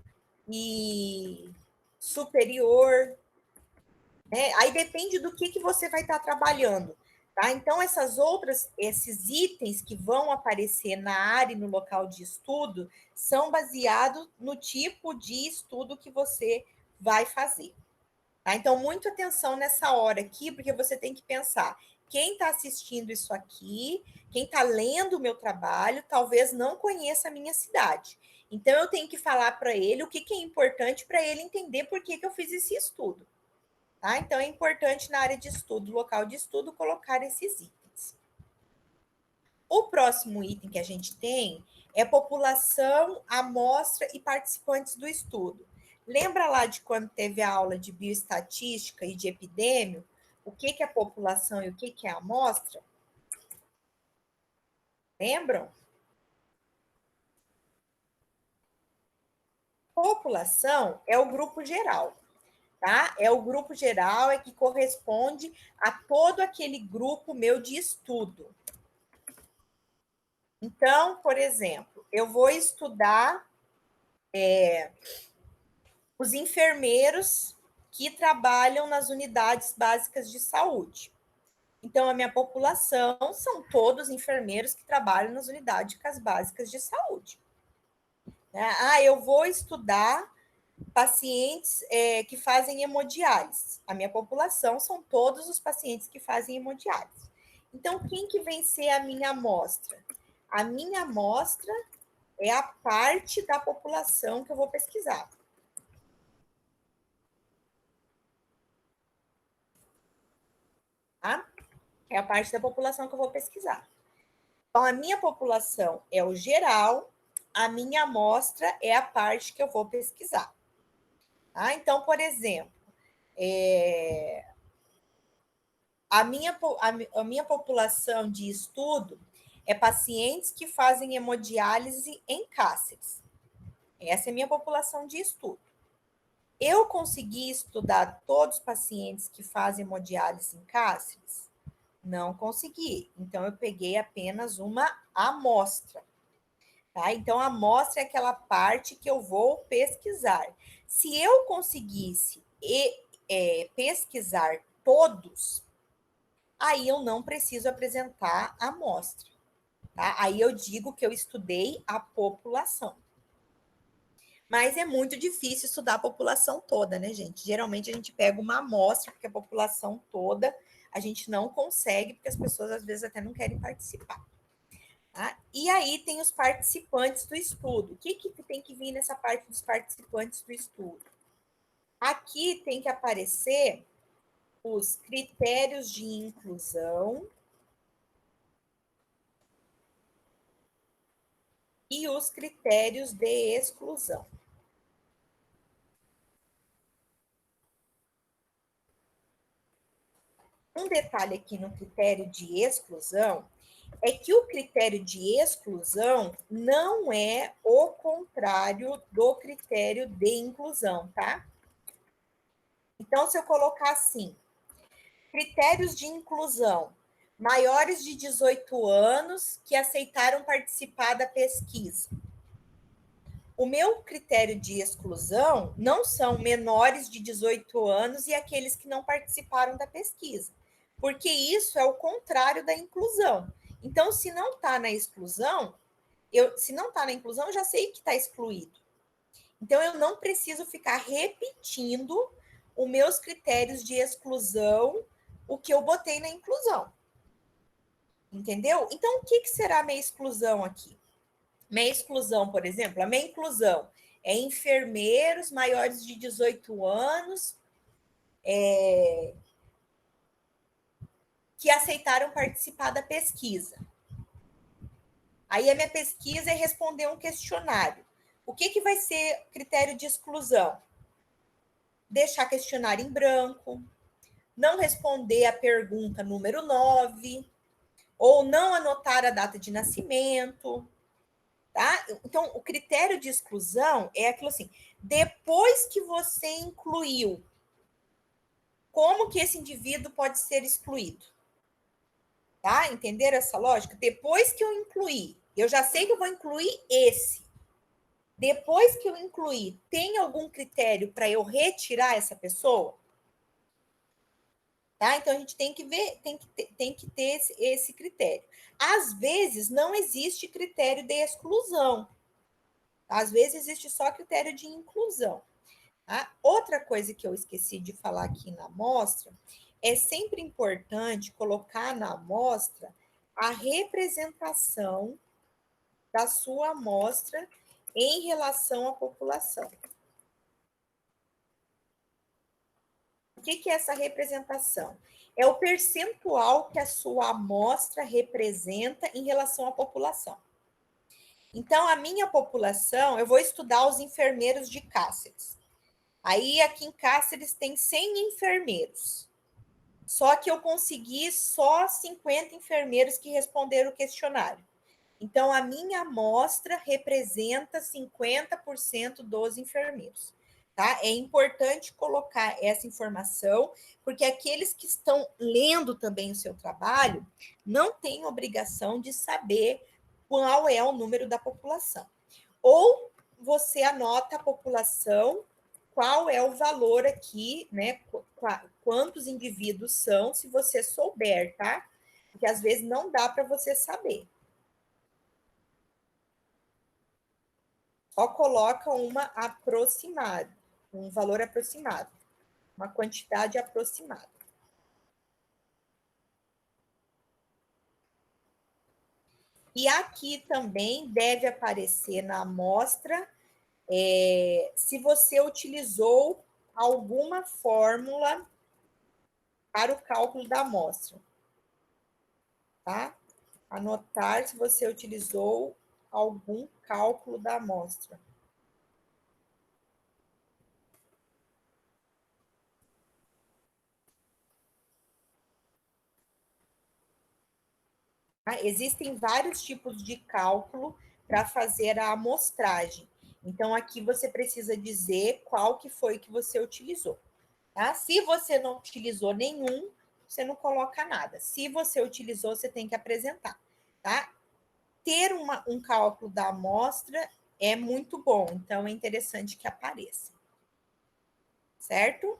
e superior. Né? Aí depende do que você vai estar trabalhando. Tá? Então, esses itens que vão aparecer na área e no local de estudo são baseados no tipo de estudo que você vai fazer. Tá? Então, muita atenção nessa hora aqui, porque você tem que pensar, quem está assistindo isso aqui, quem está lendo o meu trabalho, talvez não conheça a minha cidade. Então, eu tenho que falar para ele o que é importante para ele entender por que eu fiz esse estudo. Tá? Então, é importante na área de estudo, local de estudo, colocar esses itens. O próximo item que a gente tem é população, amostra e participantes do estudo. Lembra lá de quando teve a aula de bioestatística e de epidêmio? O que é população e o que é amostra? Lembram? População é o grupo geral. Tá? É o grupo geral, é que corresponde a todo aquele grupo meu de estudo. Então, por exemplo, eu vou estudar os enfermeiros que trabalham nas unidades básicas de saúde. Então, a minha população são todos enfermeiros que trabalham nas unidades básicas de saúde. Eu vou estudar pacientes que fazem hemodiálise. A minha população são todos os pacientes que fazem hemodiálise. Então, quem que vem ser a minha amostra? A minha amostra é a parte da população que eu vou pesquisar. Tá? É a parte da população que eu vou pesquisar. Então, a minha população é o geral, a minha amostra é a parte que eu vou pesquisar. Tá? Então, por exemplo, a minha população de estudo é pacientes que fazem hemodiálise em Cáceres. Essa é a minha população de estudo. Eu consegui estudar todos os pacientes que fazem hemodiálise em Cáceres? Não consegui. Então, eu peguei apenas uma amostra. Tá? Então, a amostra é aquela parte que eu vou pesquisar. Se eu conseguisse pesquisar todos, aí eu não preciso apresentar a amostra. Tá? Aí eu digo que eu estudei a população. Mas é muito difícil estudar a população toda, né, gente? Geralmente a gente pega uma amostra, porque a população toda a gente não consegue, porque as pessoas às vezes até não querem participar. Tá? E aí tem os participantes do estudo. O que tem que vir nessa parte dos participantes do estudo? Aqui tem que aparecer os critérios de inclusão e os critérios de exclusão. Um detalhe aqui no critério de exclusão é que o critério de exclusão não é o contrário do critério de inclusão, tá? Então, se eu colocar assim, critérios de inclusão, maiores de 18 anos que aceitaram participar da pesquisa. O meu critério de exclusão não são menores de 18 anos e aqueles que não participaram da pesquisa, porque isso é o contrário da inclusão. Então, se não está na exclusão, eu já sei que está excluído. Então, eu não preciso ficar repetindo os meus critérios de exclusão, o que eu botei na inclusão. Entendeu? Então, o que será a minha exclusão aqui? Minha exclusão, por exemplo, a minha inclusão é enfermeiros maiores de 18 anos que aceitaram participar da pesquisa. Aí a minha pesquisa é responder um questionário. O que vai ser critério de exclusão? Deixar questionário em branco, não responder a pergunta número 9, ou não anotar a data de nascimento. Tá? Então, o critério de exclusão é aquilo assim, depois que você incluiu, como que esse indivíduo pode ser excluído? Tá? Entenderam essa lógica? Depois que eu incluí, eu já sei que eu vou incluir esse. Depois que eu incluir, tem algum critério para eu retirar essa pessoa? Tá? Então, a gente tem que ver, tem que ter esse critério. Às vezes, não existe critério de exclusão. Às vezes, existe só critério de inclusão. Tá? Outra coisa que eu esqueci de falar aqui na amostra, é sempre importante colocar na amostra a representação da sua amostra em relação à população. O que é essa representação? É o percentual que a sua amostra representa em relação à população. Então, a minha população, eu vou estudar os enfermeiros de Cáceres. Aí, aqui em Cáceres, tem 100 enfermeiros. Só que eu consegui só 50 enfermeiros que responderam o questionário. Então, a minha amostra representa 50% dos enfermeiros. Tá? É importante colocar essa informação, porque aqueles que estão lendo também o seu trabalho não têm obrigação de saber qual é o número da população. Ou você anota a população, qual é o valor aqui, né? Quantos indivíduos são, se você souber, tá? Porque às vezes não dá para você saber. Só coloca uma aproximada, um valor aproximado, uma quantidade aproximada. E aqui também deve aparecer na amostra se você utilizou alguma fórmula para o cálculo da amostra. Tá? Anotar se você utilizou algum cálculo da amostra. Tá? Existem vários tipos de cálculo para fazer a amostragem. Então, aqui você precisa dizer qual que foi que você utilizou. Tá? Se você não utilizou nenhum, você não coloca nada. Se você utilizou, você tem que apresentar. Tá? Ter um cálculo da amostra é muito bom, então é interessante que apareça. Certo?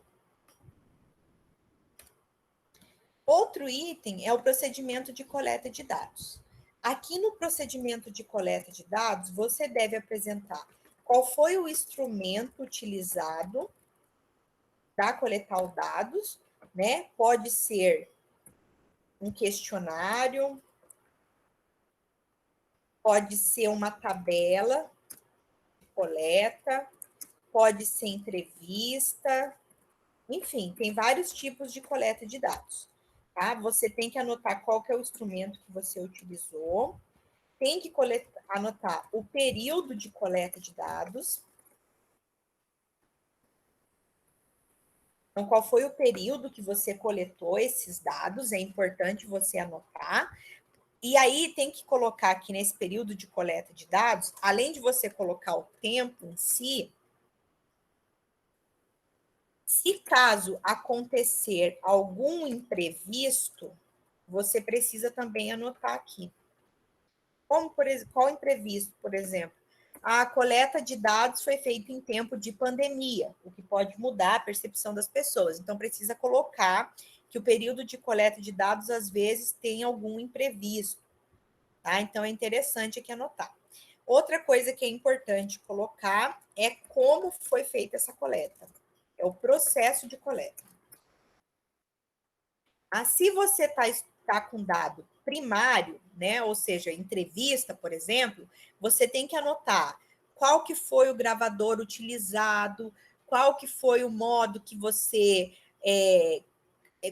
Outro item é o procedimento de coleta de dados. Aqui no procedimento de coleta de dados, você deve apresentar qual foi o instrumento utilizado para coletar os dados, né? Pode ser um questionário, pode ser uma tabela de coleta, pode ser entrevista, enfim, tem vários tipos de coleta de dados. Tá? Você tem que anotar qual que é o instrumento que você utilizou, tem que anotar o período de coleta de dados. Então, qual foi o período que você coletou esses dados? É importante você anotar. E aí, tem que colocar aqui nesse período de coleta de dados, além de você colocar o tempo em si, se caso acontecer algum imprevisto, você precisa também anotar aqui. Qual imprevisto, por exemplo? a coleta de dados foi feita em tempo de pandemia, o que pode mudar a percepção das pessoas. Então, precisa colocar que o período de coleta de dados, às vezes, tem algum imprevisto. Tá? Então, é interessante aqui anotar. Outra coisa que é importante colocar é como foi feita essa coleta. É o processo de coleta. Se você tá com dado primário, né, ou seja, entrevista, por exemplo, você tem que anotar qual que foi o gravador utilizado, qual que foi o modo que você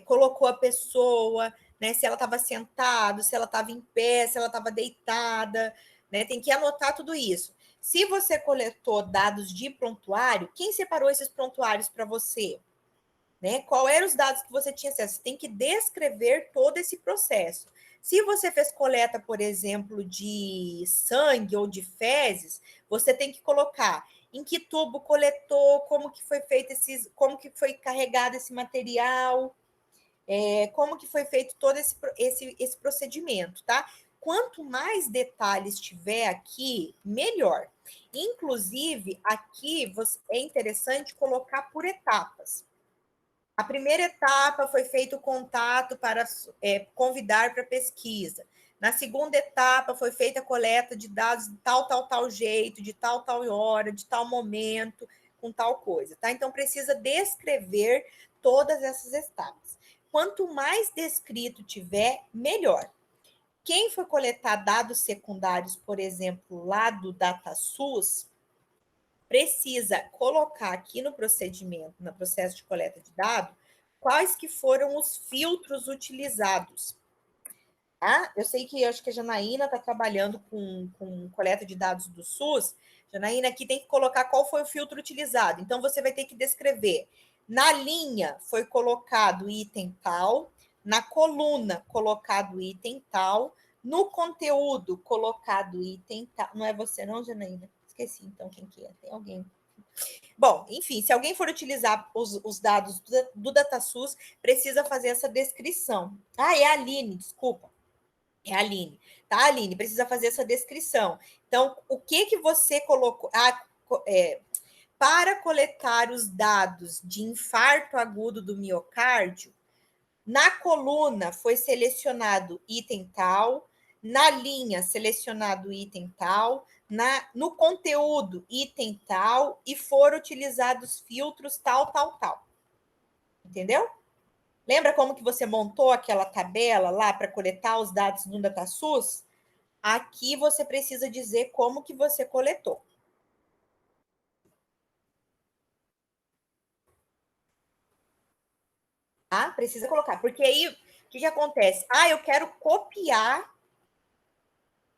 colocou a pessoa, né, se ela estava sentada, se ela estava em pé, se ela estava deitada, né, tem que anotar tudo isso. Se você coletou dados de prontuário, quem separou esses prontuários para você? Né? Qual eram os dados que você tinha acesso? Você tem que descrever todo esse processo. Se você fez coleta, por exemplo, de sangue ou de fezes, você tem que colocar em que tubo coletou, como que foi feito como que foi carregado esse material, como que foi feito todo esse procedimento, tá? Quanto mais detalhes tiver aqui, melhor. Inclusive, aqui é interessante colocar por etapas. A primeira etapa foi feito o contato para convidar para pesquisa. Na segunda etapa foi feita a coleta de dados de tal jeito, de tal hora, de tal momento, com tal coisa, tá? Então precisa descrever todas essas etapas. Quanto mais descrito tiver, melhor. Quem for coletar dados secundários, por exemplo, lá do DataSUS, precisa colocar aqui no procedimento, no processo de coleta de dados, quais que foram os filtros utilizados. Tá? Eu sei que acho que a Janaína está trabalhando com coleta de dados do SUS. Janaína, aqui tem que colocar qual foi o filtro utilizado. Então, você vai ter que descrever. Na linha foi colocado item tal, na coluna colocado item tal, no conteúdo colocado item tal. Não é você não, Janaína? Esqueci, então, quem que é? Tem alguém. Bom, enfim, se alguém for utilizar os dados do DataSUS, precisa fazer essa descrição. É a Aline, desculpa. É a Aline. Tá, Aline? Precisa fazer essa descrição. Então, o que você colocou? Para coletar os dados de infarto agudo do miocárdio, na coluna foi selecionado item tal, na linha selecionado item tal, no conteúdo item tal, e foram utilizados filtros tal. Entendeu? Lembra como que você montou aquela tabela lá para coletar os dados no DataSUS? Aqui você precisa dizer como que você coletou. Tá? Precisa colocar, porque aí o que acontece? Eu quero copiar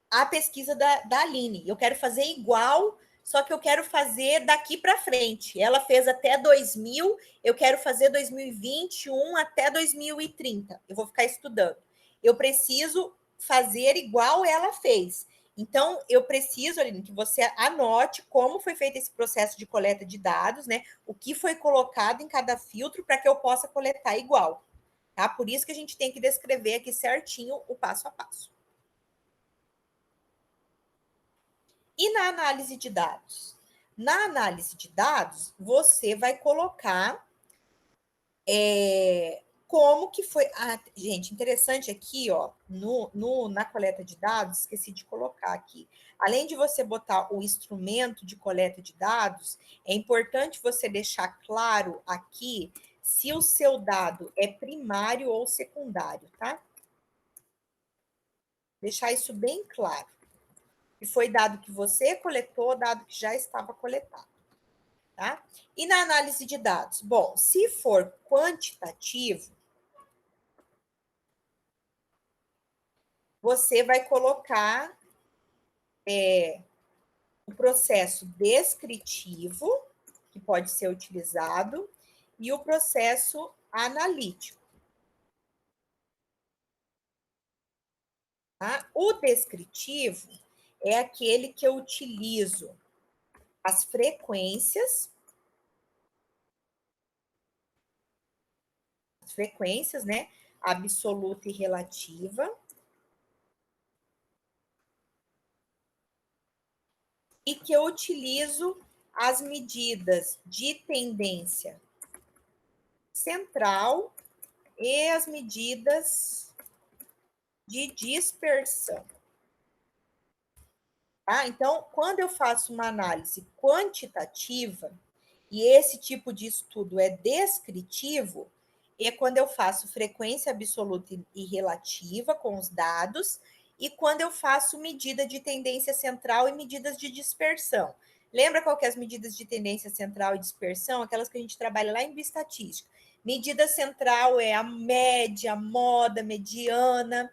a pesquisa da Aline. Eu quero fazer igual, só que eu quero fazer daqui para frente. Ela fez até 2000, eu quero fazer 2021 até 2030. Eu vou ficar estudando. Eu preciso fazer igual ela fez. Então, eu preciso, Aline, que você anote como foi feito esse processo de coleta de dados, né? O que foi colocado em cada filtro para que eu possa coletar igual. Tá? Por isso que a gente tem que descrever aqui certinho o passo a passo. E na análise de dados? Na análise de dados, você vai colocar como que foi... gente, interessante aqui, ó, na coleta de dados, esqueci de colocar aqui. Além de você botar o instrumento de coleta de dados, é importante você deixar claro aqui se o seu dado é primário ou secundário, tá? Deixar isso bem claro. Que foi dado que você coletou, dado que já estava coletado. Tá? E na análise de dados? Bom, se for quantitativo, você vai colocar o processo descritivo, que pode ser utilizado, e o processo analítico. Tá? O descritivo é aquele que eu utilizo as frequências, né? Absoluta e relativa. e que eu utilizo as medidas de tendência central e as medidas de dispersão. Tá? Então, quando eu faço uma análise quantitativa, e esse tipo de estudo é descritivo, é quando eu faço frequência absoluta e relativa com os dados, e quando eu faço medida de tendência central e medidas de dispersão. Lembra qual que é as medidas de tendência central e dispersão? Aquelas que a gente trabalha lá em bioestatística. Medida central é a média, a moda, mediana,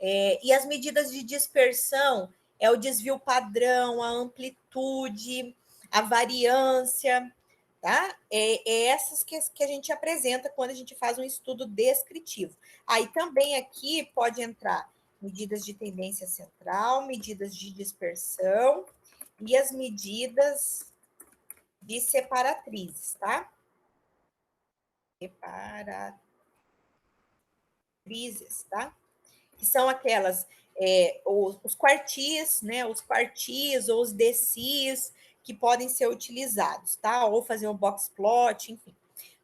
e as medidas de dispersão é o desvio padrão, a amplitude, a variância, tá? É essas que a gente apresenta quando a gente faz um estudo descritivo. Aí também aqui pode entrar medidas de tendência central, medidas de dispersão e as medidas de separatrizes, tá? Separatrizes, tá? Que são aquelas, os quartis, né? Os quartis ou os decis que podem ser utilizados, tá? Ou fazer um box plot, enfim,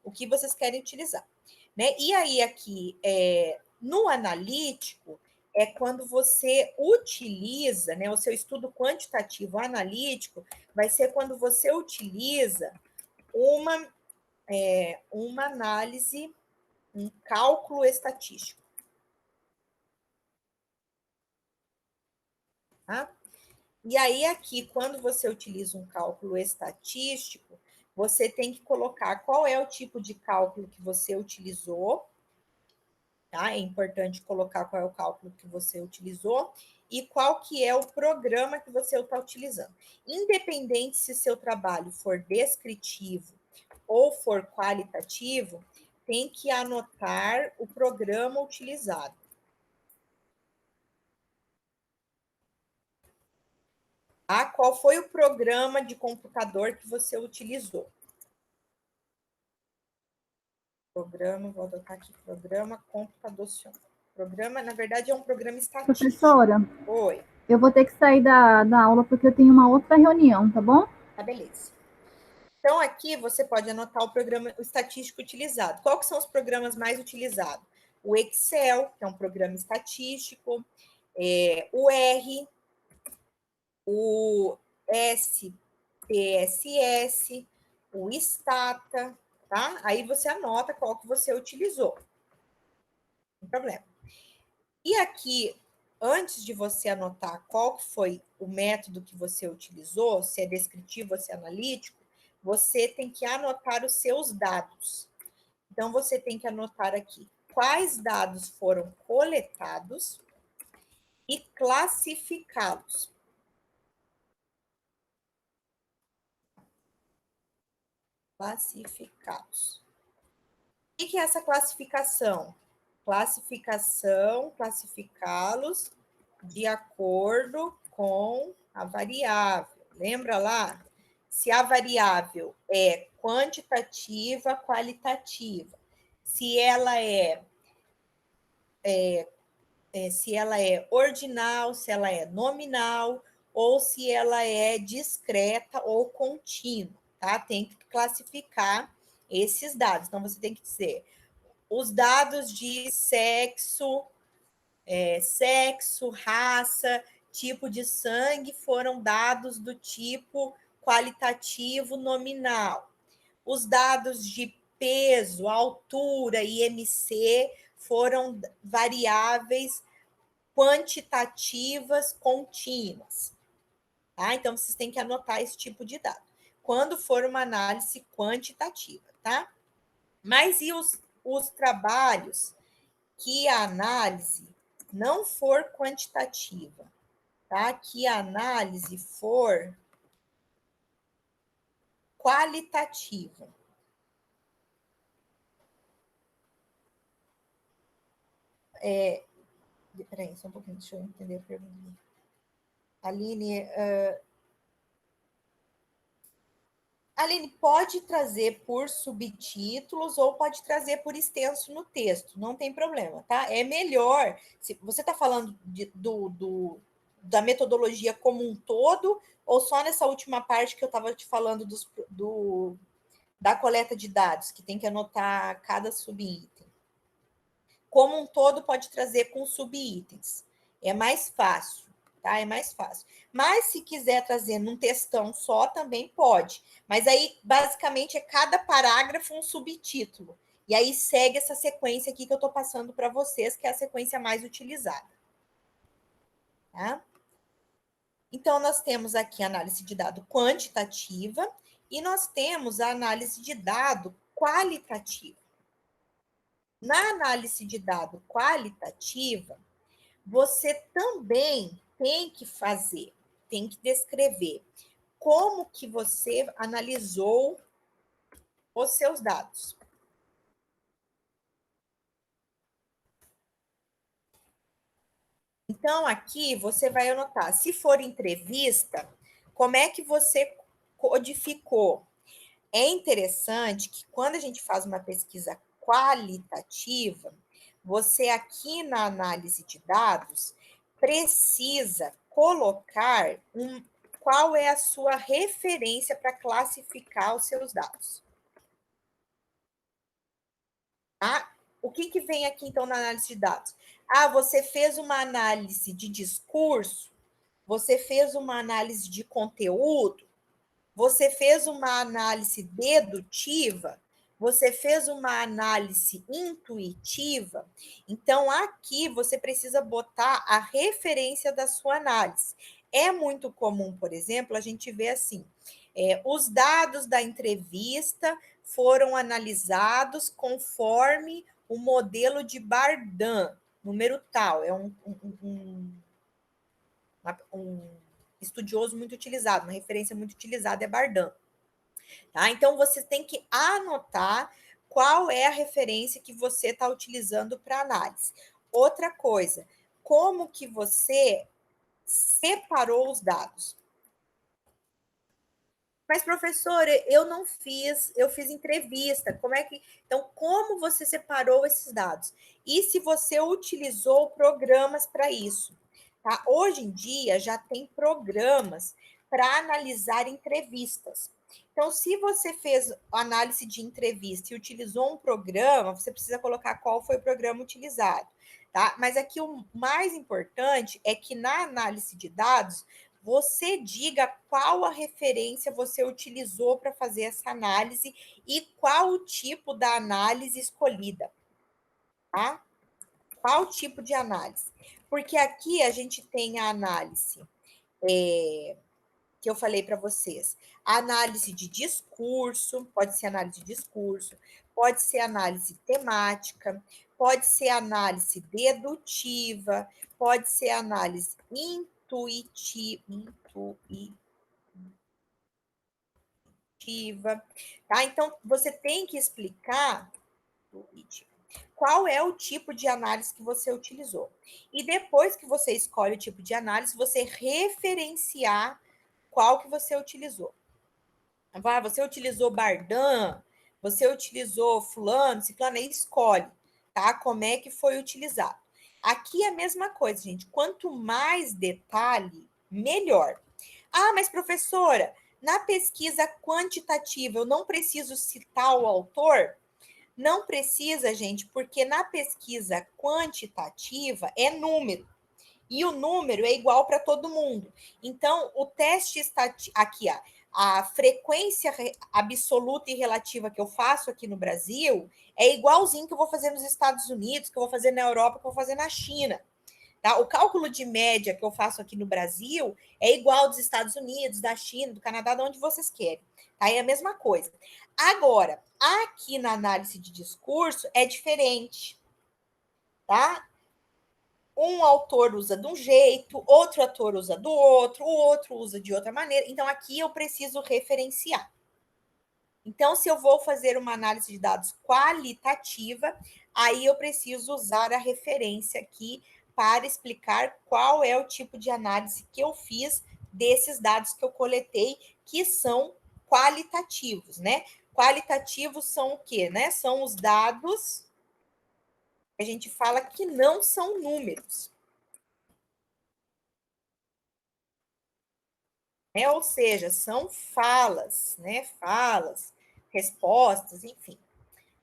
o que vocês querem utilizar, né? E aí, aqui, no analítico, é quando você utiliza, né? O seu estudo quantitativo analítico vai ser quando você utiliza uma análise, um cálculo estatístico. Tá? E aí, aqui, quando você utiliza um cálculo estatístico, você tem que colocar qual é o tipo de cálculo que você utilizou, tá? É importante colocar qual é o cálculo que você utilizou e qual que é o programa que você está utilizando. Independente se seu trabalho for descritivo ou for qualitativo, tem que anotar o programa utilizado. Tá? Qual foi o programa de computador que você utilizou? Programa, vou adotar aqui, programa computacional. Programa, na verdade, é um programa estatístico. Professora, Oi. eu vou ter que sair da aula porque eu tenho uma outra reunião, tá bom? Tá, beleza. Então, aqui você pode anotar o programa o estatístico utilizado. Qual que são os programas mais utilizados? O Excel, que é um programa estatístico, o R, o SPSS, o Stata, tá? Aí você anota qual que você utilizou. Não tem problema. E aqui, antes de você anotar qual que foi o método que você utilizou, se é descritivo ou se é analítico, você tem que anotar os seus dados. Então, você tem que anotar aqui quais dados foram coletados e classificá-los. Classificados. O que é essa classificação? Classificá-los de acordo com a variável. Lembra lá? Se a variável é quantitativa, qualitativa. Se ela se ela é ordinal, se ela é nominal, ou se ela é discreta ou contínua, tá? Tem que classificar esses dados. Então, você tem que dizer os dados de sexo, raça, tipo de sangue foram dados do tipo qualitativo nominal. Os dados de peso, altura e IMC foram variáveis quantitativas contínuas. Tá? Então, vocês têm que anotar esse tipo de dado. Quando for uma análise quantitativa, tá? Mas e os trabalhos que a análise não for quantitativa, tá? Que a análise for qualitativa. Peraí, só um pouquinho, deixa eu entender a pergunta. Aline, Aline, pode trazer por subtítulos ou pode trazer por extenso no texto, não tem problema, tá? É melhor, se você está falando da metodologia como um todo Ou só nessa última parte que eu estava te falando da coleta de dados, que tem que anotar cada subitem? Como um todo pode trazer com subitens. É mais fácil, tá? É mais fácil. Mas se quiser trazer num textão só, também pode. Mas aí, basicamente, é cada parágrafo um subtítulo. E aí segue essa sequência aqui que eu estou passando para vocês, que é a sequência mais utilizada. Tá? Então, nós temos aqui a análise de dado quantitativa e nós temos a análise de dado qualitativa. Na análise de dado qualitativa, você também tem que fazer, tem que descrever como que você analisou os seus dados. Então, aqui você vai anotar, se for entrevista, como é que você codificou? É interessante que quando a gente faz uma pesquisa qualitativa, você aqui na análise de dados precisa colocar qual é a sua referência para classificar os seus dados. Tá? O que vem aqui, então, na análise de dados? Ah, você fez uma análise de discurso, você fez uma análise de conteúdo, você fez uma análise dedutiva, você fez uma análise intuitiva. Então, aqui você precisa botar a referência da sua análise. É muito comum, por exemplo, a gente ver assim, os dados da entrevista foram analisados conforme o modelo de Bardan, número tal, é um estudioso muito utilizado, uma referência muito utilizada é Bardan. Tá? Então, você tem que anotar qual é a referência que você está utilizando para análise. Outra coisa, como que você separou os dados? Mas, professora, eu não fiz, eu fiz entrevista. Como é que. Então, como você separou esses dados? E se você utilizou programas para isso? Tá? Hoje em dia já tem programas para analisar entrevistas. Então, se você fez análise de entrevista e utilizou um programa, você precisa colocar qual foi o programa utilizado. Tá? Mas aqui o mais importante é que na análise de dados, você diga qual a referência você utilizou para fazer essa análise e qual o tipo da análise escolhida. Tá? Qual tipo de análise? Porque aqui a gente tem a análise que eu falei para vocês. A análise de discurso, pode ser análise de discurso, pode ser análise temática, pode ser análise dedutiva, pode ser análise intuitiva, tá? Então, você tem que explicar qual é o tipo de análise que você utilizou. E depois que você escolhe o tipo de análise, você referenciar qual que você utilizou. Ah, você utilizou Bardan, você utilizou fulano, ciclano, aí escolhe, tá? Como é que foi utilizado. Aqui é a mesma coisa, gente. Quanto mais detalhe, melhor. Ah, mas professora, na pesquisa quantitativa, eu não preciso citar o autor? Não precisa, gente, porque na pesquisa quantitativa é número. E o número é igual para todo mundo. Então, o teste aqui, ó, a frequência absoluta e relativa que eu faço aqui no Brasil é igualzinho que eu vou fazer nos Estados Unidos, que eu vou fazer na Europa, que eu vou fazer na China. Tá? O cálculo de média que eu faço aqui no Brasil é igual dos Estados Unidos, da China, do Canadá, de onde vocês querem. Tá? É a mesma coisa. Agora, aqui na análise de discurso é diferente. Tá? Um autor usa de um jeito, outro autor usa do outro, o outro usa de outra maneira. Então, aqui eu preciso referenciar. Então, se eu vou fazer uma análise de dados qualitativa, aí eu preciso usar a referência aqui para explicar qual é o tipo de análise que eu fiz desses dados que eu coletei, que são qualitativos, né? Qualitativos são o quê, né? São os dados que a gente fala que não são números. né? Ou seja, são falas, né? Falas, respostas, enfim.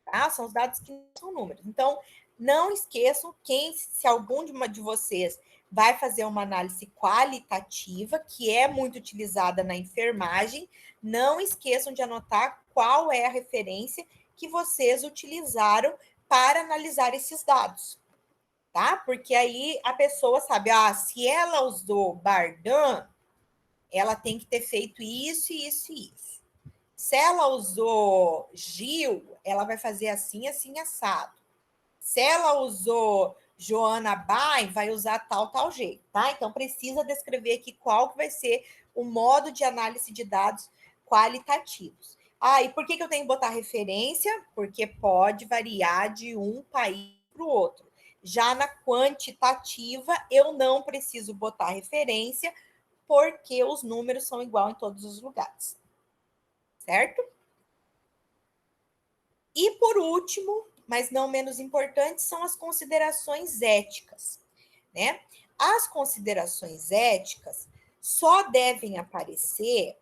Tá? São os dados que não são números. Então, não esqueçam, se algum de vocês vai fazer uma análise qualitativa, que é muito utilizada na enfermagem, não esqueçam de anotar qual é a referência que vocês utilizaram para analisar esses dados, tá? Porque aí a pessoa sabe, se ela usou Bardan, ela tem que ter feito isso, isso e isso. Se ela usou Gil, ela vai fazer assim, assim, assado. Se ela usou Joana Bain, vai usar tal jeito, tá? Então, precisa descrever aqui qual que vai ser o modo de análise de dados qualitativos. E por que eu tenho que botar referência? Porque pode variar de um país para o outro. Já na quantitativa, eu não preciso botar referência, porque os números são igual em todos os lugares. Certo? E por último, mas não menos importante, são as considerações éticas, né? As considerações éticas só devem aparecer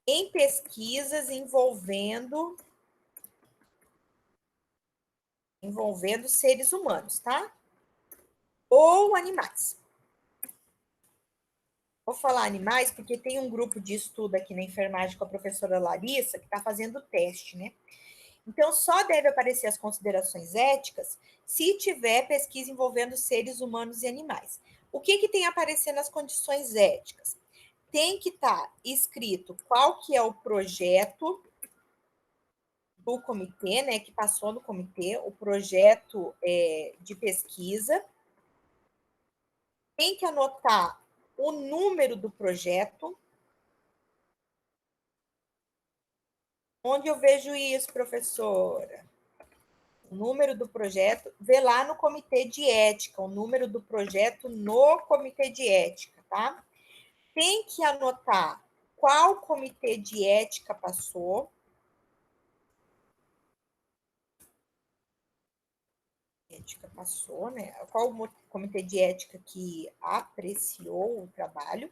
em pesquisas envolvendo seres humanos, tá? Ou animais. Vou falar animais porque tem um grupo de estudo aqui na enfermagem com a professora Larissa que está fazendo o teste, né? Então, só deve aparecer as considerações éticas se tiver pesquisa envolvendo seres humanos e animais. O que tem a aparecer nas condições éticas? Tem que estar escrito qual que é o projeto do comitê, né, que passou no comitê, o projeto de pesquisa. Tem que anotar o número do projeto. Onde eu vejo isso, professora? O número do projeto, vê lá no comitê de ética, o número do projeto no comitê de ética, tá? Tem que anotar qual comitê de ética passou. Ética passou, né? Qual comitê de ética que apreciou o trabalho,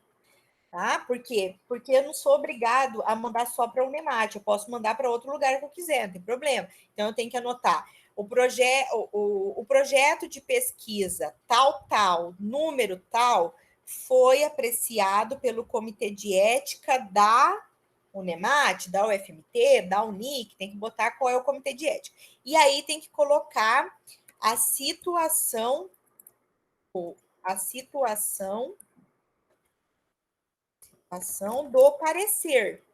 tá? Por quê? Porque eu não sou obrigado a mandar só para a Unemat, eu posso mandar para outro lugar que eu quiser, não tem problema. Então, eu tenho que anotar o projeto de pesquisa tal, número tal, foi apreciado pelo Comitê de Ética da Unemat, da UFMT, da Unic, tem que botar qual é o Comitê de Ética. E aí tem que colocar a situação do parecer.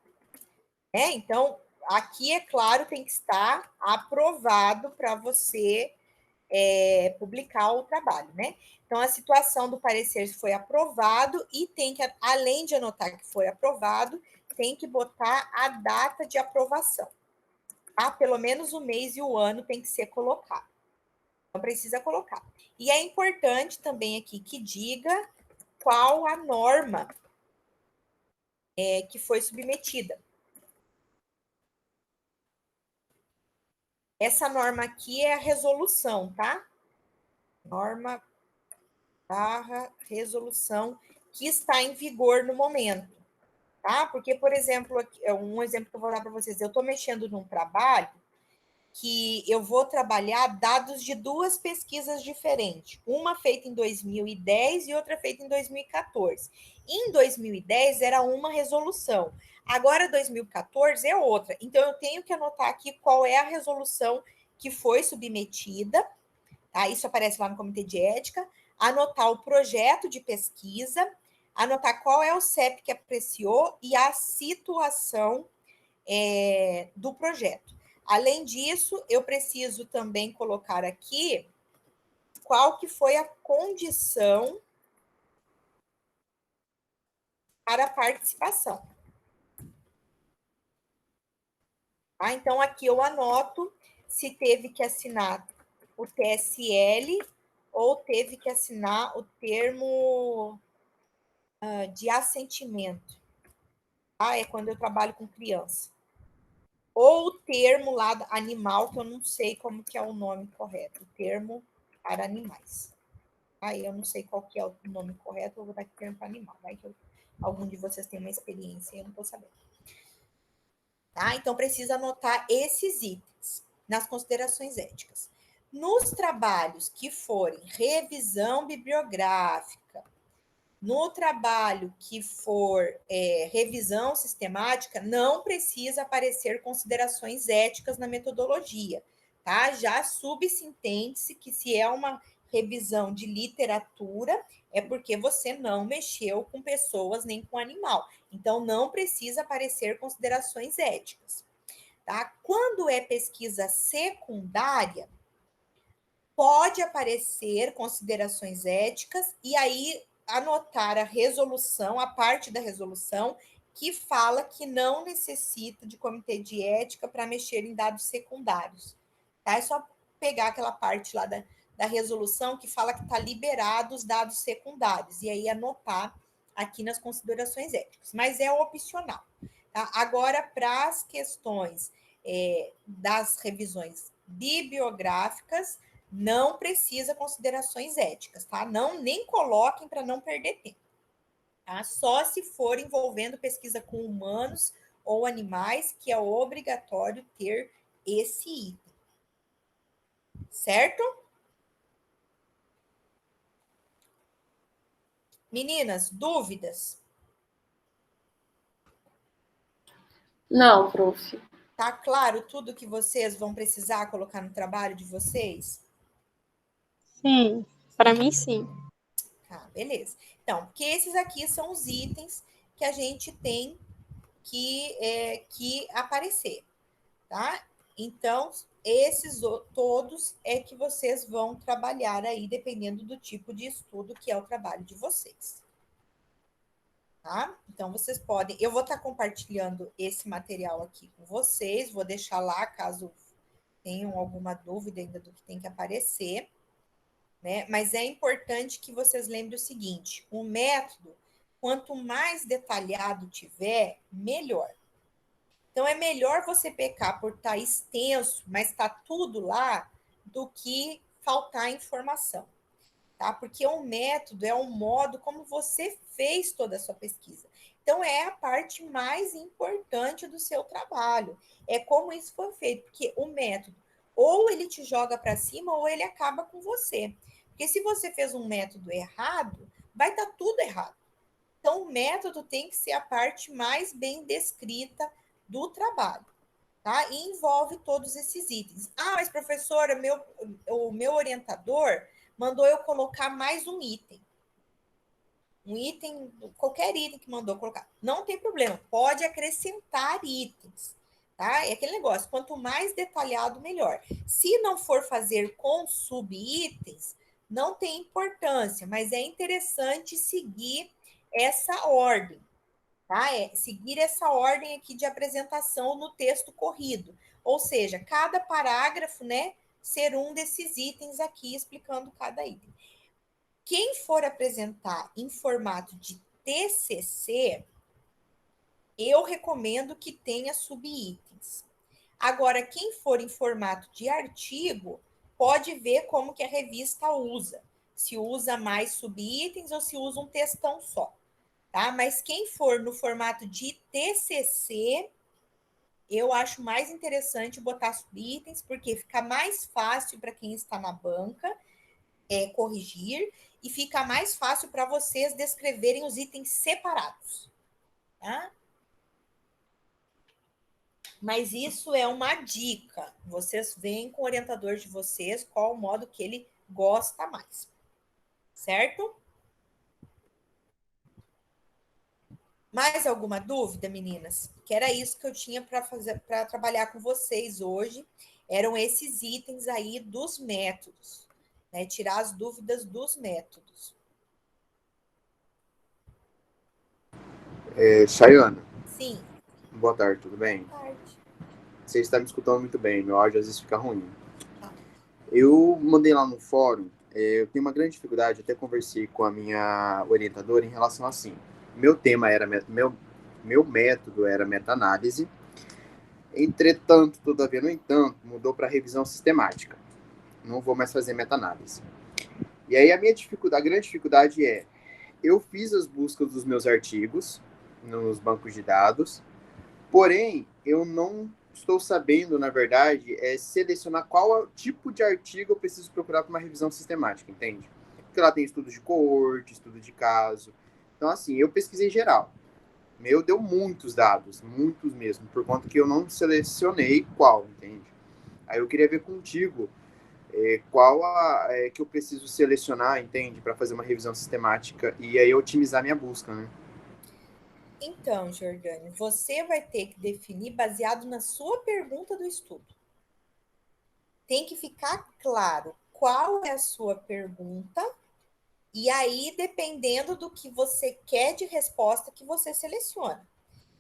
Então, aqui, é claro, tem que estar aprovado para você publicar o trabalho, né? Então, a situação do parecer foi aprovado e tem que, além de anotar que foi aprovado, tem que botar a data de aprovação. Tá? Pelo menos o mês e o ano tem que ser colocado. Então, precisa colocar. E é importante também aqui que diga qual a norma que foi submetida. Essa norma aqui é a resolução, tá? Norma / resolução que está em vigor no momento, tá? Porque, por exemplo, um exemplo que eu vou dar para vocês, eu estou mexendo num trabalho que eu vou trabalhar dados de duas pesquisas diferentes, uma feita em 2010 e outra feita em 2014. Em 2010 era uma resolução, agora 2014 é outra. Então, eu tenho que anotar aqui qual é a resolução que foi submetida, tá? Isso aparece lá no Comitê de Ética, anotar o projeto de pesquisa, anotar qual é o CEP que apreciou e a situação do projeto. Além disso, eu preciso também colocar aqui qual que foi a condição para a participação. Tá? Então, aqui eu anoto se teve que assinar o TSL ou teve que assinar o termo de assentimento. Tá? É quando eu trabalho com criança. Ou o termo lá animal, que eu não sei como que é o nome correto. O termo para animais. Aí eu não sei qual que é o nome correto, eu vou dar aqui termo para animal. Vai que algum de vocês tem uma experiência, eu não estou sabendo. Tá? Então, precisa anotar esses itens nas considerações éticas. Nos trabalhos que forem revisão bibliográfica, no trabalho que for revisão sistemática, não precisa aparecer considerações éticas na metodologia, tá? Já subsintende-se que se é uma revisão de literatura, é porque você não mexeu com pessoas nem com animal. Então, não precisa aparecer considerações éticas, tá? Quando é pesquisa secundária, pode aparecer considerações éticas e aí anotar a resolução, a parte da resolução que fala que não necessita de comitê de ética para mexer em dados secundários. Tá? É só pegar aquela parte lá da resolução que fala que está liberado os dados secundários e aí anotar aqui nas considerações éticas, mas é opcional. Tá? Agora, para as questões das revisões bibliográficas, não precisa considerações éticas, tá? Não, nem coloquem para não perder tempo. Tá? Só se for envolvendo pesquisa com humanos ou animais, que é obrigatório ter esse item. Certo? Meninas, dúvidas? Não, prof. Tá claro tudo que vocês vão precisar colocar no trabalho de vocês? Sim, para mim sim. Tá, beleza. Então, porque esses aqui são os itens que a gente tem que aparecer, tá? Então, esses todos é que vocês vão trabalhar aí, dependendo do tipo de estudo que é o trabalho de vocês. Tá? Então, vocês podem... Eu vou estar compartilhando esse material aqui com vocês, vou deixar lá, caso tenham alguma dúvida ainda do que tem que aparecer, né? Mas é importante que vocês lembrem o seguinte, o método, quanto mais detalhado tiver, melhor. Então, é melhor você pecar por estar extenso, mas está tudo lá, do que faltar informação. Tá? Porque o método é um modo como você fez toda a sua pesquisa. Então, é a parte mais importante do seu trabalho. É como isso foi feito. Porque o método, ou ele te joga para cima, ou ele acaba com você. Porque se você fez um método errado, vai estar tudo errado. Então, o método tem que ser a parte mais bem descrita do trabalho, tá? E envolve todos esses itens. Ah, mas professora, o meu orientador mandou eu colocar mais um item. Um item, qualquer item que mandou colocar. Não tem problema, pode acrescentar itens, tá? É aquele negócio, quanto mais detalhado, melhor. Se não for fazer com subitens, não tem importância, mas é interessante seguir essa ordem. Tá? Seguir essa ordem aqui de apresentação no texto corrido. Ou seja, cada parágrafo, né, ser um desses itens aqui, explicando cada item. Quem for apresentar em formato de TCC, eu recomendo que tenha subitens. Agora, quem for em formato de artigo, pode ver como que a revista usa. Se usa mais subitens ou se usa um textão só. Tá? Mas quem for no formato de TCC, eu acho mais interessante botar subitens, porque fica mais fácil para quem está na banca corrigir e fica mais fácil para vocês descreverem os itens separados. Tá? Mas isso é uma dica. Vocês veem com o orientador de vocês qual o modo que ele gosta mais. Certo? Mais alguma dúvida, meninas? Que era isso que eu tinha para trabalhar com vocês hoje. Eram esses itens aí dos métodos, né? Tirar as dúvidas dos métodos. Chayana. Sim. Boa tarde, tudo bem? Boa tarde. Você está me escutando muito bem, meu áudio às vezes fica ruim. Eu mandei lá no fórum, eu tenho uma grande dificuldade, até conversei com a minha orientadora em relação a assim. Meu tema era, meu método era meta-análise, entretanto, todavia, no entanto, mudou para revisão sistemática. Não vou mais fazer meta-análise. E aí a grande dificuldade é, eu fiz as buscas dos meus artigos nos bancos de dados, porém, eu não estou sabendo, na verdade, selecionar qual tipo de artigo eu preciso procurar para uma revisão sistemática, entende? Porque lá tem estudo de coorte, estudo de caso. Então, assim, eu pesquisei geral. Meu deu muitos dados, muitos mesmo, por conta que eu não selecionei qual, entende? Aí eu queria ver contigo qual que eu preciso selecionar, entende? Para fazer uma revisão sistemática e aí otimizar minha busca, né? Então, Jordane, você vai ter que definir baseado na sua pergunta do estudo. Tem que ficar claro qual é a sua pergunta, e aí, dependendo do que você quer de resposta, que você seleciona.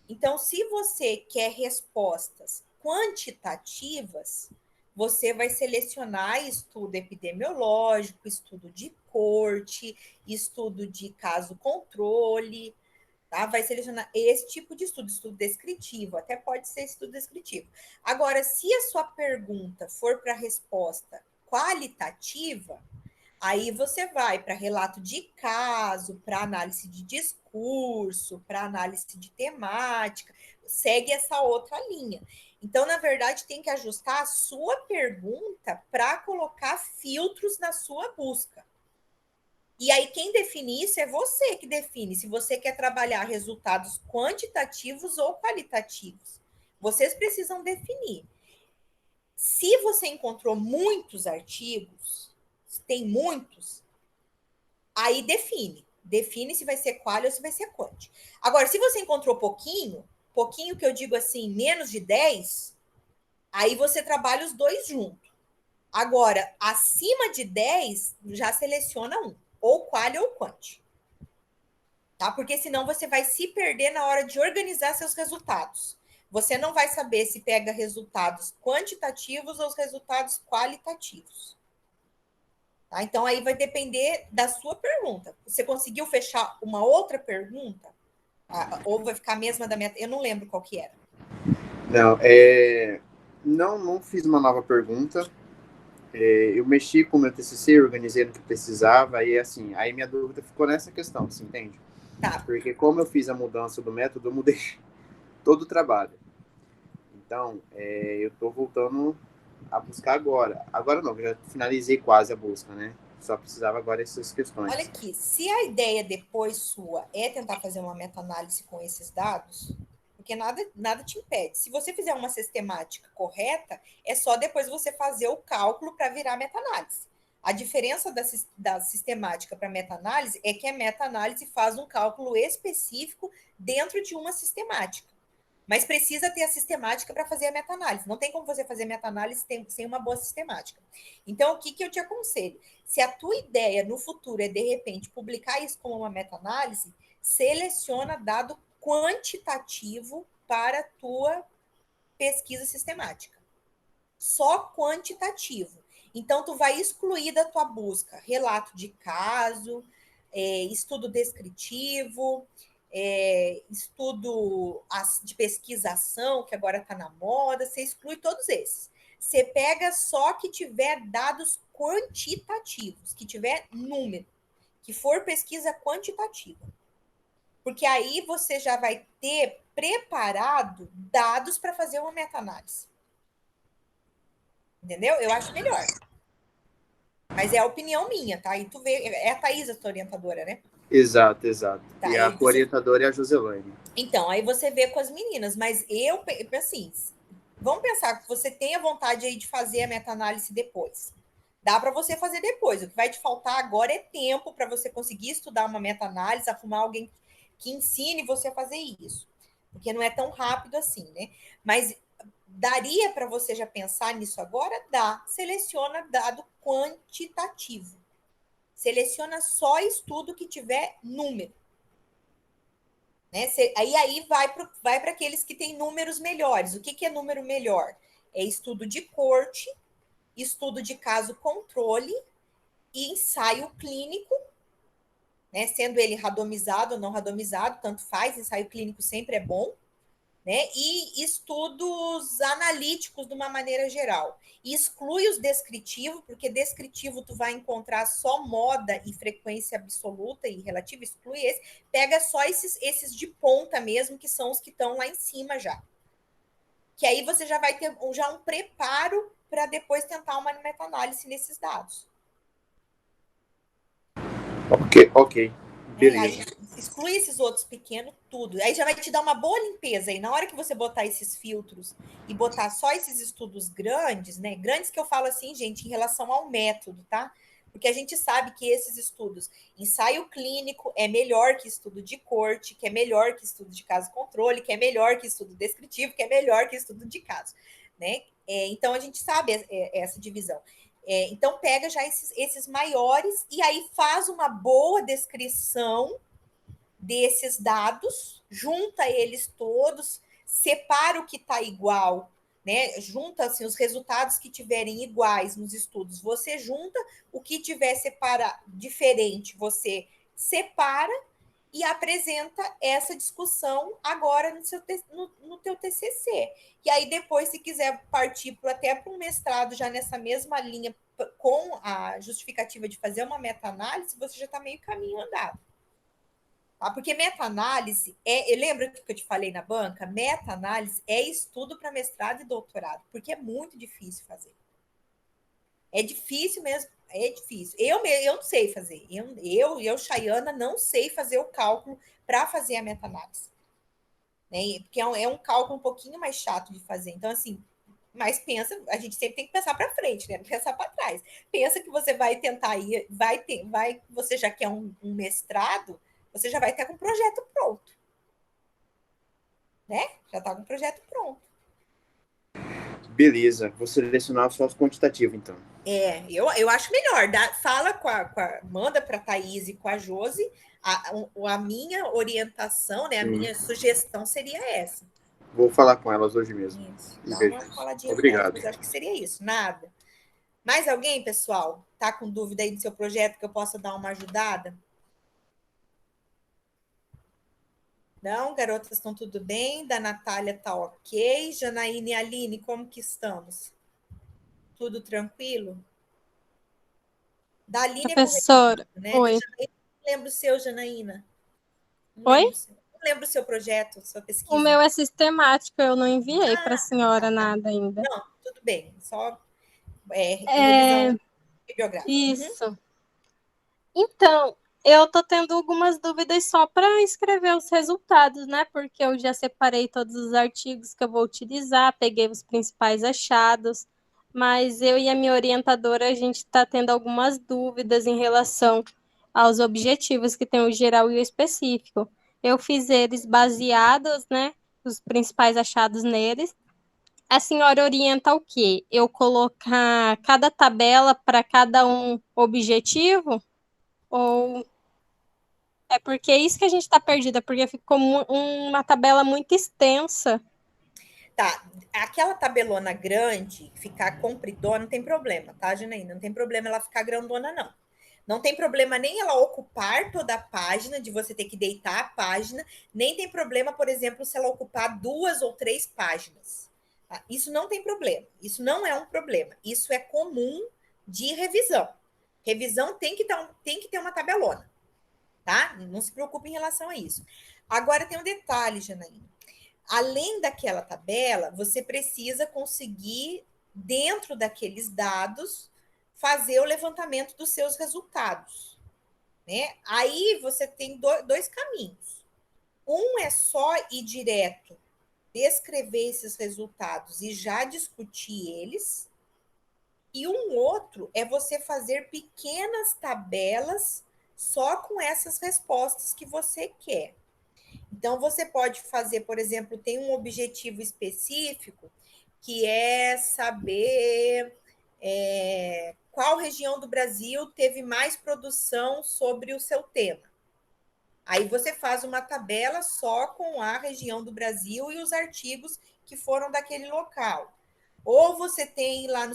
Então, se você quer respostas quantitativas, você vai selecionar estudo epidemiológico, estudo de coorte, estudo de caso controle, tá? Vai selecionar esse tipo de estudo descritivo, até pode ser estudo descritivo. Agora, se a sua pergunta for para resposta qualitativa, aí você vai para relato de caso, para análise de discurso, para análise de temática, segue essa outra linha. Então, na verdade, tem que ajustar a sua pergunta para colocar filtros na sua busca. E aí, quem define isso é você que define se você quer trabalhar resultados quantitativos ou qualitativos. Vocês precisam definir. Se você encontrou muitos artigos, tem muitos, aí define. Define se vai ser qual ou se vai ser quant. Agora, se você encontrou pouquinho que eu digo assim, menos de 10, aí você trabalha os dois juntos. Agora, acima de 10, já seleciona um. Ou qual ou quant. Tá? Porque senão você vai se perder na hora de organizar seus resultados. Você não vai saber se pega resultados quantitativos ou os resultados qualitativos. Tá? Então, aí vai depender da sua pergunta. Você conseguiu fechar uma outra pergunta? Ou vai ficar a mesma da minha... Eu não lembro qual que era. Não fiz uma nova pergunta. Eu mexi com o meu TCC, organizei no que precisava, e assim, aí minha dúvida ficou nessa questão, você entende? Tá. Porque como eu fiz a mudança do método, eu mudei todo o trabalho. Então, eu estou voltando a buscar agora. Agora não, já finalizei quase a busca, né? Só precisava agora essas questões. Olha aqui, se a ideia depois sua é tentar fazer uma meta-análise com esses dados, porque nada te impede. Se você fizer uma sistemática correta, é só depois você fazer o cálculo para virar meta-análise. A diferença da sistemática para meta-análise é que a meta-análise faz um cálculo específico dentro de uma sistemática. Mas precisa ter a sistemática para fazer a meta-análise. Não tem como você fazer meta-análise sem uma boa sistemática. Então, o que eu te aconselho? Se a tua ideia no futuro é, de repente, publicar isso como uma meta-análise, seleciona dado quantitativo para a tua pesquisa sistemática. Só quantitativo. Então, tu vai excluir da tua busca relato de caso, estudo descritivo, estudo de pesquisação, que agora está na moda, você exclui todos esses. Você pega só que tiver dados quantitativos, que tiver número, que for pesquisa quantitativa. Porque aí você já vai ter preparado dados para fazer uma meta-análise. Entendeu? Eu acho melhor. Mas é a opinião minha, tá? E tu vê, é a Thaís a tua orientadora, né? Exato. Tá, e a orientadora é a Joselaine. Então, aí você vê com as meninas, mas eu, assim, vamos pensar que você tenha vontade aí de fazer a meta-análise depois. Dá para você fazer depois. O que vai te faltar agora é tempo para você conseguir estudar uma meta-análise, arrumar alguém que ensine você a fazer isso. Porque não é tão rápido assim, né? Mas daria para você já pensar nisso agora? Dá. Seleciona dado quantitativo. Seleciona só estudo que tiver número. Né? Aí vai para aqueles que têm números melhores. O que é número melhor? É estudo de coorte, estudo de caso controle e ensaio clínico, né? Sendo ele randomizado ou não randomizado, tanto faz, ensaio clínico sempre é bom, né? E estudos analíticos de uma maneira geral. E exclui os descritivos, porque descritivo tu vai encontrar só moda e frequência absoluta e relativa, exclui esse. Pega só esses de ponta mesmo, que são os que estão lá em cima já. Que aí você já vai ter já um preparo para depois tentar uma meta-análise nesses dados. Ok. Beleza. Aí, exclui esses outros pequenos, tudo. Aí já vai te dar uma boa limpeza. E na hora que você botar esses filtros e botar só esses estudos grandes, né? Grandes que eu falo assim, gente, em relação ao método, tá? Porque a gente sabe que esses estudos, ensaio clínico é melhor que estudo de corte, que é melhor que estudo de caso controle, que é melhor que estudo descritivo, que é melhor que estudo de caso, né? Então a gente sabe essa divisão. Então, pega já esses maiores e aí faz uma boa descrição desses dados, junta eles todos, separa o que está igual, né? Junta assim, os resultados que tiverem iguais nos estudos, você junta, o que tiver diferente, você separa e apresenta essa discussão agora no teu TCC. E aí depois, se quiser partir até para um mestrado já nessa mesma linha, com a justificativa de fazer uma meta-análise, você já está meio caminho andado. Tá? Porque meta-análise lembra que eu te falei na banca? Meta-análise é estudo para mestrado e doutorado, porque é muito difícil fazer. É difícil mesmo, é difícil. Eu não sei fazer. Eu, Chayana, não sei fazer o cálculo para fazer a meta-análise. Né? Porque é um cálculo um pouquinho mais chato de fazer. Então, assim, mas pensa, a gente sempre tem que pensar para frente, né? Não pensar para trás. Pensa que você vai tentar ir, você já quer um mestrado, você já vai ter com um projeto pronto. Né? Já está com o projeto pronto. Beleza, vou selecionar só os quantitativos, então. Eu acho melhor. Fala manda para a Thaís e com a Josi. A minha orientação, né, a minha sugestão seria essa. Vou falar com elas hoje mesmo. Isso. Dá uma faladinha. Obrigado. Mas acho que seria isso. Nada. Mais alguém, pessoal? Tá com dúvida aí do seu projeto que eu possa dar uma ajudada? Não, garotas, estão tudo bem? Da Natália tá ok. Janaína e Aline, como que estamos? Tudo tranquilo? Da Aline Professora, é correto, né? oi. Não lembro o seu, Janaína. Oi? Não lembro o seu projeto, sua pesquisa. O meu é sistemático, eu não enviei para a senhora nada ainda. Não, tudo bem. Só revisão bibliográfica. Isso. Então, eu tô tendo algumas dúvidas só para escrever os resultados, né? Porque eu já separei todos os artigos que eu vou utilizar, peguei os principais achados, mas eu e a minha orientadora, a gente está tendo algumas dúvidas em relação aos objetivos que tem o geral e o específico. Eu fiz eles baseados, né? Os principais achados neles. A senhora orienta o quê? Eu colocar cada tabela para cada um objetivo? Ou é porque é isso que a gente está perdida, porque ficou uma tabela muito extensa. Tá, aquela tabelona grande, ficar compridona, não tem problema, tá, Janaína? Não tem problema ela ficar grandona, não. Não tem problema nem ela ocupar toda a página, de você ter que deitar a página, nem tem problema, por exemplo, se ela ocupar 2 ou 3 páginas. Tá? Isso não tem problema, isso não é um problema, isso é comum de revisão. Revisão tem que ter uma tabelona, tá? Não se preocupe em relação a isso. Agora tem um detalhe, Janaína. Além daquela tabela, você precisa conseguir, dentro daqueles dados, fazer o levantamento dos seus resultados. Né? Aí você tem dois caminhos. Um é só ir direto, descrever esses resultados e já discutir eles. E um outro é você fazer pequenas tabelas só com essas respostas que você quer. Então, você pode fazer, por exemplo, tem um objetivo específico, que é saber qual região do Brasil teve mais produção sobre o seu tema. Aí você faz uma tabela só com a região do Brasil e os artigos que foram daquele local. Ou você tem lá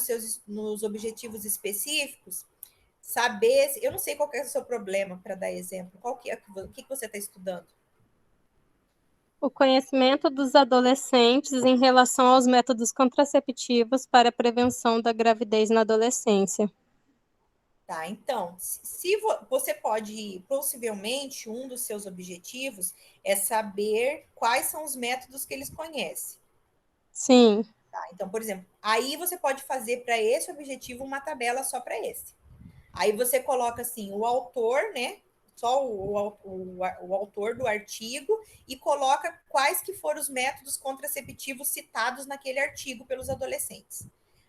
nos objetivos específicos, saber... Eu não sei qual é o seu problema, para dar exemplo. O que você está estudando? O conhecimento dos adolescentes em relação aos métodos contraceptivos para a prevenção da gravidez na adolescência. Tá, então, se você pode, possivelmente, um dos seus objetivos é saber quais são os métodos que eles conhecem. Sim. Tá? Então, por exemplo, aí você pode fazer para esse objetivo uma tabela só para esse. Aí você coloca assim, o autor, né? Só o autor do artigo e coloca quais que foram os métodos contraceptivos citados naquele artigo pelos adolescentes.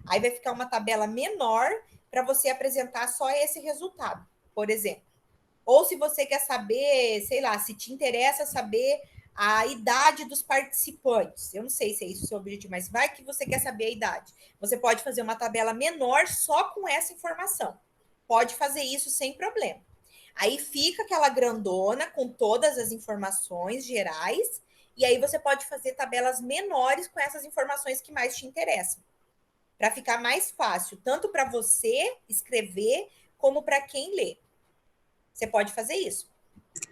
Aí vai ficar uma tabela menor para você apresentar só esse resultado, por exemplo. Ou se você quer saber, sei lá, se te interessa saber a idade dos participantes. Eu não sei se é isso o seu objetivo, mas vai que você quer saber a idade. Você pode fazer uma tabela menor só com essa informação. Pode fazer isso sem problema. Aí fica aquela grandona com todas as informações gerais, e aí você pode fazer tabelas menores com essas informações que mais te interessam. Para ficar mais fácil, tanto para você escrever, como para quem lê. Você pode fazer isso.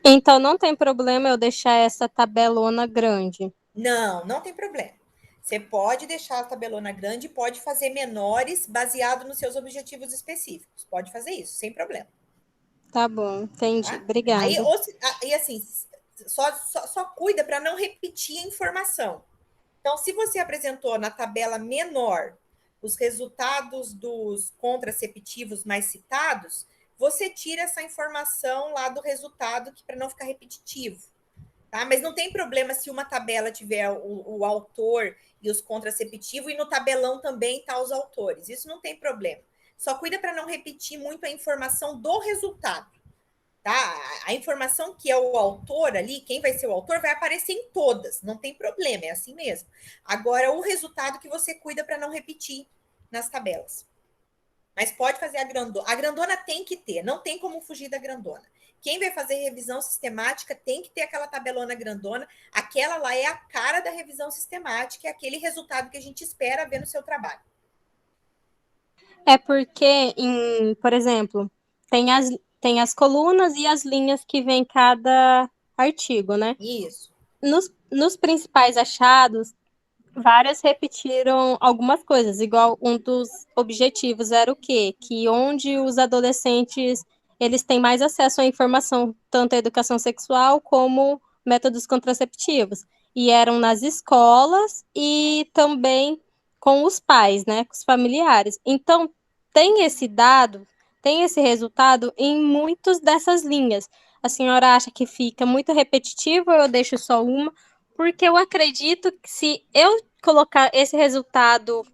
Então, não tem problema eu deixar essa tabelona grande. Não, não tem problema. Você pode deixar a tabelona grande e pode fazer menores baseado nos seus objetivos específicos. Pode fazer isso, sem problema. Tá bom, entendi. Tá? Obrigada. Aí, e assim, só cuida para não repetir a informação. Então, se você apresentou na tabela menor os resultados dos contraceptivos mais citados, você tira essa informação lá do resultado para não ficar repetitivo. Tá? Mas não tem problema se uma tabela tiver o autor e os contraceptivos e no tabelão também tá os autores. Isso não tem problema. Só cuida para não repetir muito a informação do resultado. Tá? A informação que é o autor ali, quem vai ser o autor, vai aparecer em todas. Não tem problema, é assim mesmo. Agora, o resultado que você cuida para não repetir nas tabelas. Mas pode fazer a grandona. A grandona tem que ter, não tem como fugir da grandona. Quem vai fazer revisão sistemática tem que ter aquela tabelona grandona. Aquela lá é a cara da revisão sistemática, é aquele resultado que a gente espera ver no seu trabalho. É porque, por exemplo, tem as colunas e as linhas que vem cada artigo, né? Isso. Nos principais achados, várias repetiram algumas coisas, igual um dos objetivos era o quê? Que onde os adolescentes eles têm mais acesso à informação, tanto a educação sexual como métodos contraceptivos. E eram nas escolas e também com os pais, né? Com os familiares. Então, tem esse dado, tem esse resultado em muitas dessas linhas. A senhora acha que fica muito repetitivo ou eu deixo só uma? Porque eu acredito que se eu colocar esse resultado,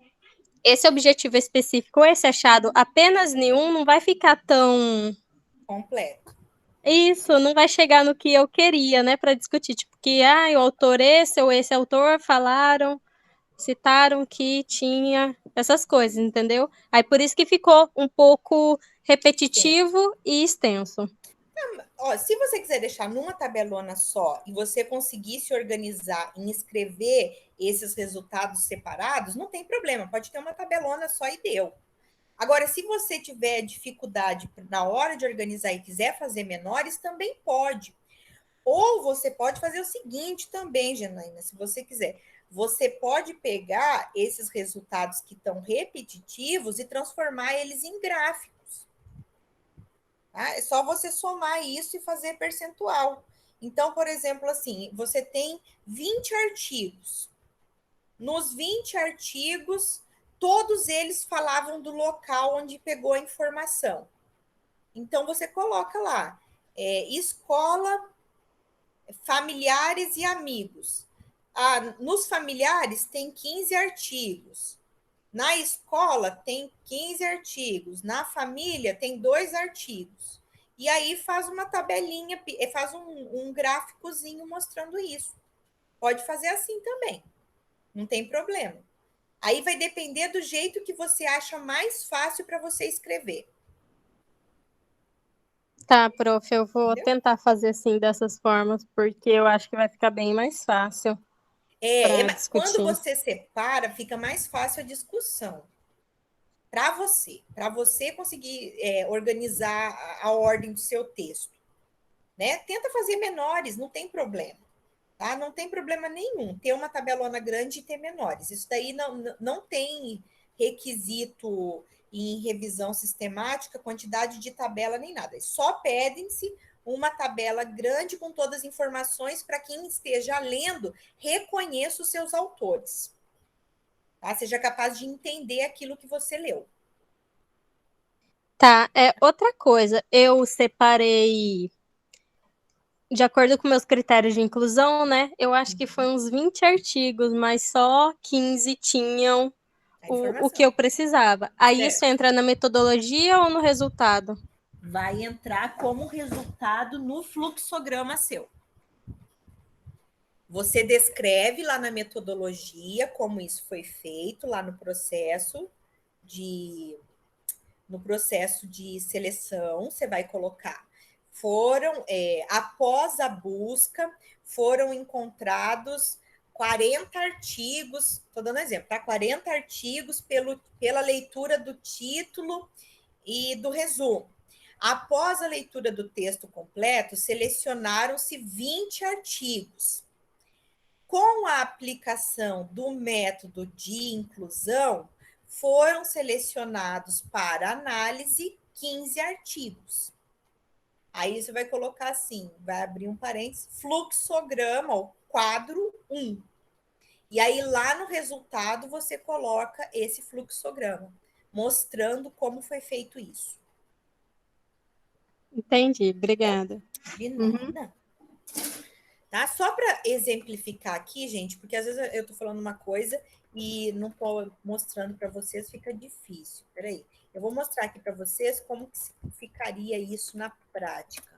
esse objetivo específico, esse achado apenas em um, não vai ficar tão completo. Isso, não vai chegar no que eu queria, né, para discutir. Tipo, que o autor esse ou esse autor citaram que tinha essas coisas, entendeu? Aí por isso que ficou um pouco repetitivo e extenso. Ó, se você quiser deixar numa tabelona só e você conseguir se organizar em escrever esses resultados separados, não tem problema, pode ter uma tabelona só e deu. Agora, se você tiver dificuldade na hora de organizar e quiser fazer menores, também pode. Ou você pode fazer o seguinte também, Janaína, se você quiser. Você pode pegar esses resultados que estão repetitivos e transformar eles em gráficos. Tá? É só você somar isso e fazer percentual. Então, por exemplo, assim, você tem 20 artigos. Nos 20 artigos, todos eles falavam do local onde pegou a informação. Então, você coloca lá, escola, familiares e amigos. Nos familiares, tem 15 artigos. Na escola, tem 15 artigos. Na família, tem 2 artigos. E aí, faz uma tabelinha, faz um gráficozinho mostrando isso. Pode fazer assim também. Não tem problema. Aí vai depender do jeito que você acha mais fácil para você escrever. Tá, prof, eu vou tentar fazer assim dessas formas, porque eu acho que vai ficar bem mais fácil. Mas quando você separa, fica mais fácil a discussão. Para você conseguir organizar a ordem do seu texto. Né? Tenta fazer menores, não tem problema. Tá? Não tem problema nenhum ter uma tabelona grande e ter menores. Isso daí não tem requisito em revisão sistemática, quantidade de tabela nem nada. Só pedem-se uma tabela grande com todas as informações para quem esteja lendo reconheça os seus autores. Tá? Seja capaz de entender aquilo que você leu. Tá, outra coisa, eu separei de acordo com meus critérios de inclusão, né? Eu acho que foi uns 20 artigos, mas só 15 tinham o que eu precisava. Aí Certo. isso entra na metodologia ou no resultado? Vai entrar como resultado no fluxograma seu. Você descreve lá na metodologia como isso foi feito, lá no processo de seleção, você vai colocar. Após a busca, foram encontrados 40 artigos, estou dando exemplo, tá? 40 artigos pela leitura do título e do resumo. Após a leitura do texto completo, selecionaram-se 20 artigos. Com a aplicação do método de inclusão, foram selecionados para análise 15 artigos. Aí você vai colocar assim, vai abrir um parênteses, fluxograma, ou quadro 1. E aí lá no resultado você coloca esse fluxograma, mostrando como foi feito isso. Entendi, obrigada. De nada. Tá? Só para exemplificar aqui, gente, porque às vezes eu estou falando uma coisa e não estou mostrando para vocês, fica difícil. Peraí, eu vou mostrar aqui para vocês como que ficaria isso na prática.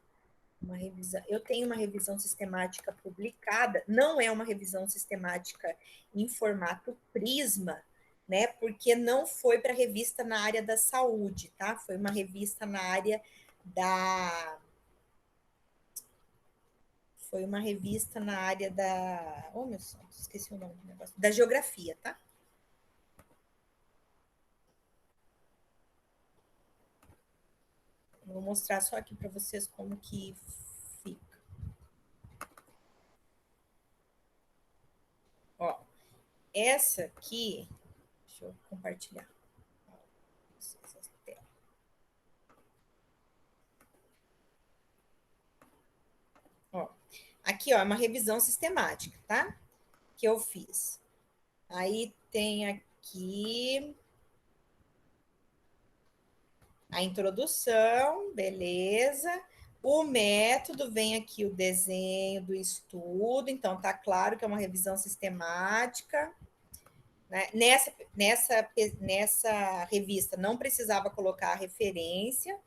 Uma revisão. Eu tenho uma revisão sistemática publicada, não é uma revisão sistemática em formato Prisma, né? Porque não foi para revista na área da saúde, tá? Foi uma revista na área da... Foi uma revista na área da... Oh, meu Deus, esqueci o nome do negócio. Da geografia, tá? Vou mostrar só aqui para vocês como que fica. Ó, essa aqui... Deixa eu compartilhar. Ó, aqui, ó, é uma revisão sistemática, tá? Que eu fiz. Aí tem aqui a introdução, beleza. O método, vem aqui o desenho do estudo, então tá claro que é uma revisão sistemática. Né? Nessa revista não precisava colocar a referência,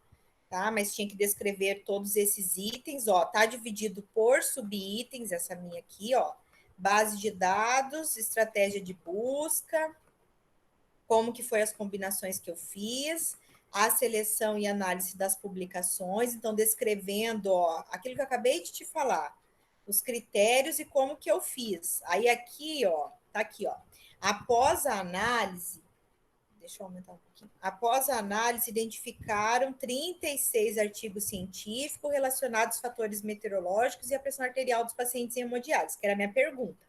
tá? Mas tinha que descrever todos esses itens, ó, tá dividido por subitens, essa minha aqui, ó, base de dados, estratégia de busca, como que foi as combinações que eu fiz, a seleção e análise das publicações, então descrevendo, ó, aquilo que eu acabei de te falar, os critérios e como que eu fiz. Aí aqui, ó, tá aqui, ó, após a análise, deixa eu aumentar um pouquinho. Após a análise, identificaram 36 artigos científicos relacionados aos fatores meteorológicos e à pressão arterial dos pacientes em hemodiálise, que era a minha pergunta.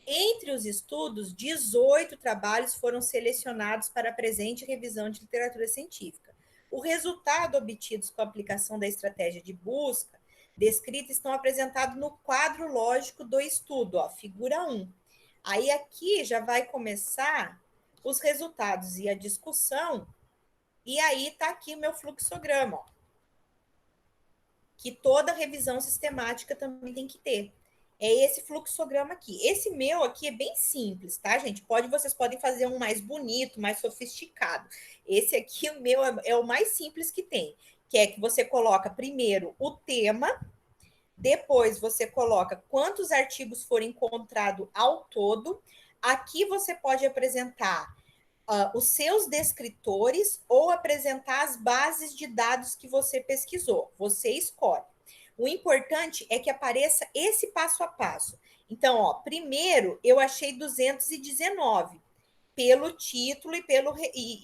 Entre os estudos, 18 trabalhos foram selecionados para a presente revisão de literatura científica. O resultado obtidos com a aplicação da estratégia de busca descrita estão apresentados no quadro lógico do estudo, ó, figura 1. Aí aqui já vai começar os resultados e a discussão, e aí está aqui o meu fluxograma, ó, que toda revisão sistemática também tem que ter. É esse fluxograma aqui. Esse meu aqui é bem simples, tá, gente? Vocês podem fazer um mais bonito, mais sofisticado. Esse aqui, o meu, é o mais simples que tem, que é que você coloca primeiro o tema, depois você coloca quantos artigos foram encontrados ao todo. Aqui você pode apresentar os seus descritores ou apresentar as bases de dados que você pesquisou. Você escolhe. O importante é que apareça esse passo a passo. Então, ó, primeiro eu achei 219 pelo título e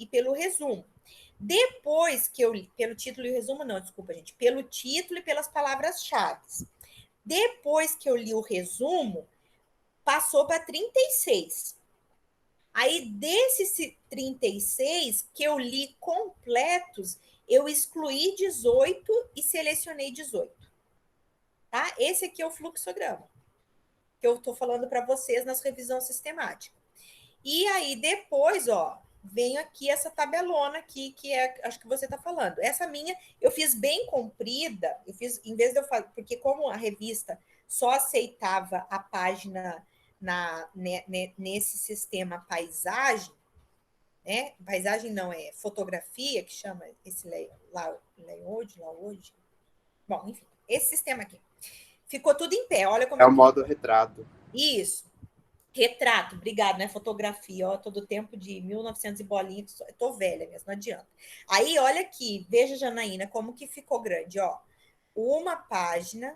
pelo resumo. Depois que eu li, pelo título e resumo, não, desculpa, gente, pelo título e pelas palavras-chave. Depois que eu li o resumo, passou para 36. Aí, desses 36 que eu li completos, eu excluí 18 e selecionei 18. Tá? Esse aqui é o fluxograma que eu estou falando para vocês nas revisão sistemática. E aí, depois, ó, venho aqui essa tabelona aqui, que é, acho que você está falando. Essa minha, eu fiz bem comprida, eu fiz, em vez de eu fazer, porque como a revista só aceitava a página nesse sistema paisagem, né? Paisagem não, é fotografia, que chama esse layout. Bom, enfim, esse sistema aqui. Ficou tudo em pé, olha como... É o modo retrato. Isso. Retrato, obrigado, né? Fotografia, ó, todo tempo de 1900 e bolinha, tô velha mesmo, não adianta. Aí, olha aqui, veja, Janaína, como que ficou grande, ó. 1 página,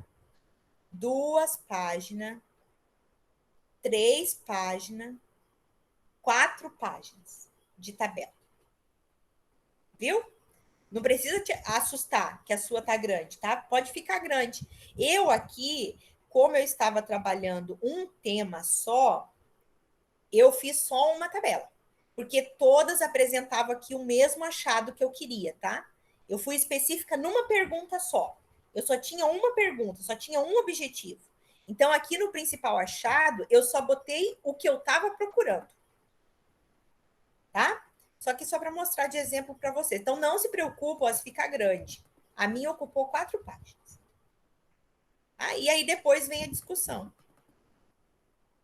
2 páginas, 3 páginas, 4 páginas de tabela. Viu? Não precisa te assustar que a sua tá grande, tá? Pode ficar grande. Eu aqui, como eu estava trabalhando um tema só, eu fiz só uma tabela, porque todas apresentavam aqui o mesmo achado que eu queria, tá? Eu fui específica numa pergunta só. Eu só tinha uma pergunta, só tinha um objetivo. Então, aqui no principal achado, eu só botei o que eu estava procurando. Tá? Só que só para mostrar de exemplo para vocês. Então, não se preocupe se ficar grande. A minha ocupou 4 páginas. Ah, e aí depois vem a discussão.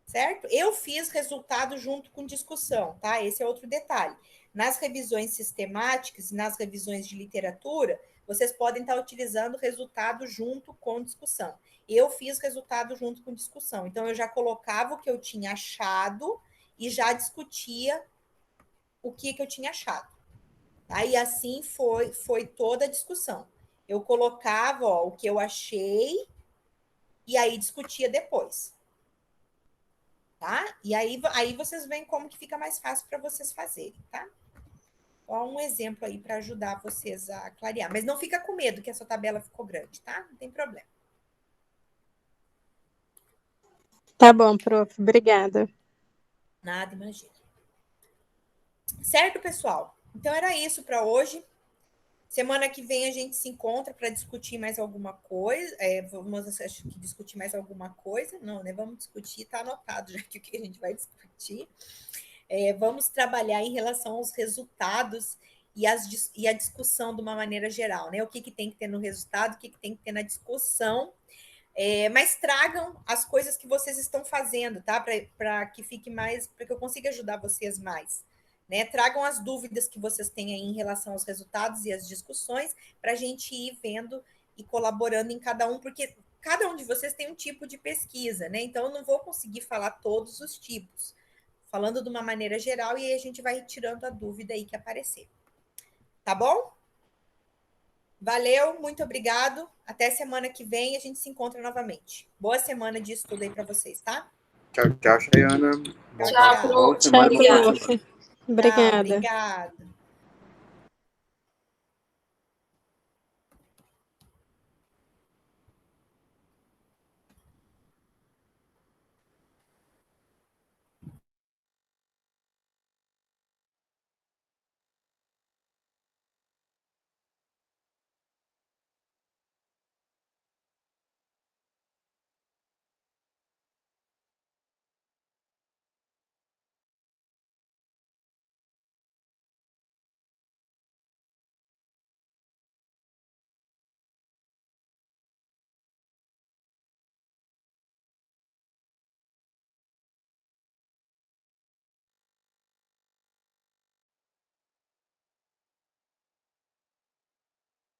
Certo? Eu fiz resultado junto com discussão, tá? Esse é outro detalhe. Nas revisões sistemáticas, nas revisões de literatura, vocês podem estar utilizando resultado junto com discussão. Eu fiz resultado junto com discussão. Então, eu já colocava o que eu tinha achado e já discutia o que eu tinha achado. Aí, assim foi toda a discussão. Eu colocava, ó, o que eu achei e aí discutia depois. Tá? E aí vocês veem como que fica mais fácil para vocês fazerem, tá? Ó, um exemplo aí para ajudar vocês a clarear. Mas não fica com medo que essa tabela ficou grande, tá? Não tem problema. Tá bom, prof. Obrigada. Nada, imagina. Certo, pessoal? Então, era isso para hoje. Semana que vem a gente se encontra para discutir mais alguma coisa. Vamos acho que discutir mais alguma coisa. Não, né? Vamos discutir, está anotado já que o que a gente vai discutir. Vamos trabalhar em relação aos resultados e a discussão de uma maneira geral, né? O que tem que ter no resultado, o que tem que ter na discussão. Mas tragam as coisas que vocês estão fazendo, tá? Para que fique mais, para que eu consiga ajudar vocês mais. Né? Tragam as dúvidas que vocês têm aí em relação aos resultados e às discussões, para a gente ir vendo e colaborando em cada um, porque cada um de vocês tem um tipo de pesquisa, né? Então, eu não vou conseguir falar todos os tipos, falando de uma maneira geral, e aí a gente vai tirando a dúvida aí que aparecer. Tá bom? Valeu, muito obrigado. Até semana que vem a gente se encontra novamente. Boa semana de estudo aí para vocês, tá? Tchau, Chayana. Tchau, prof. Obrigada. Obrigada.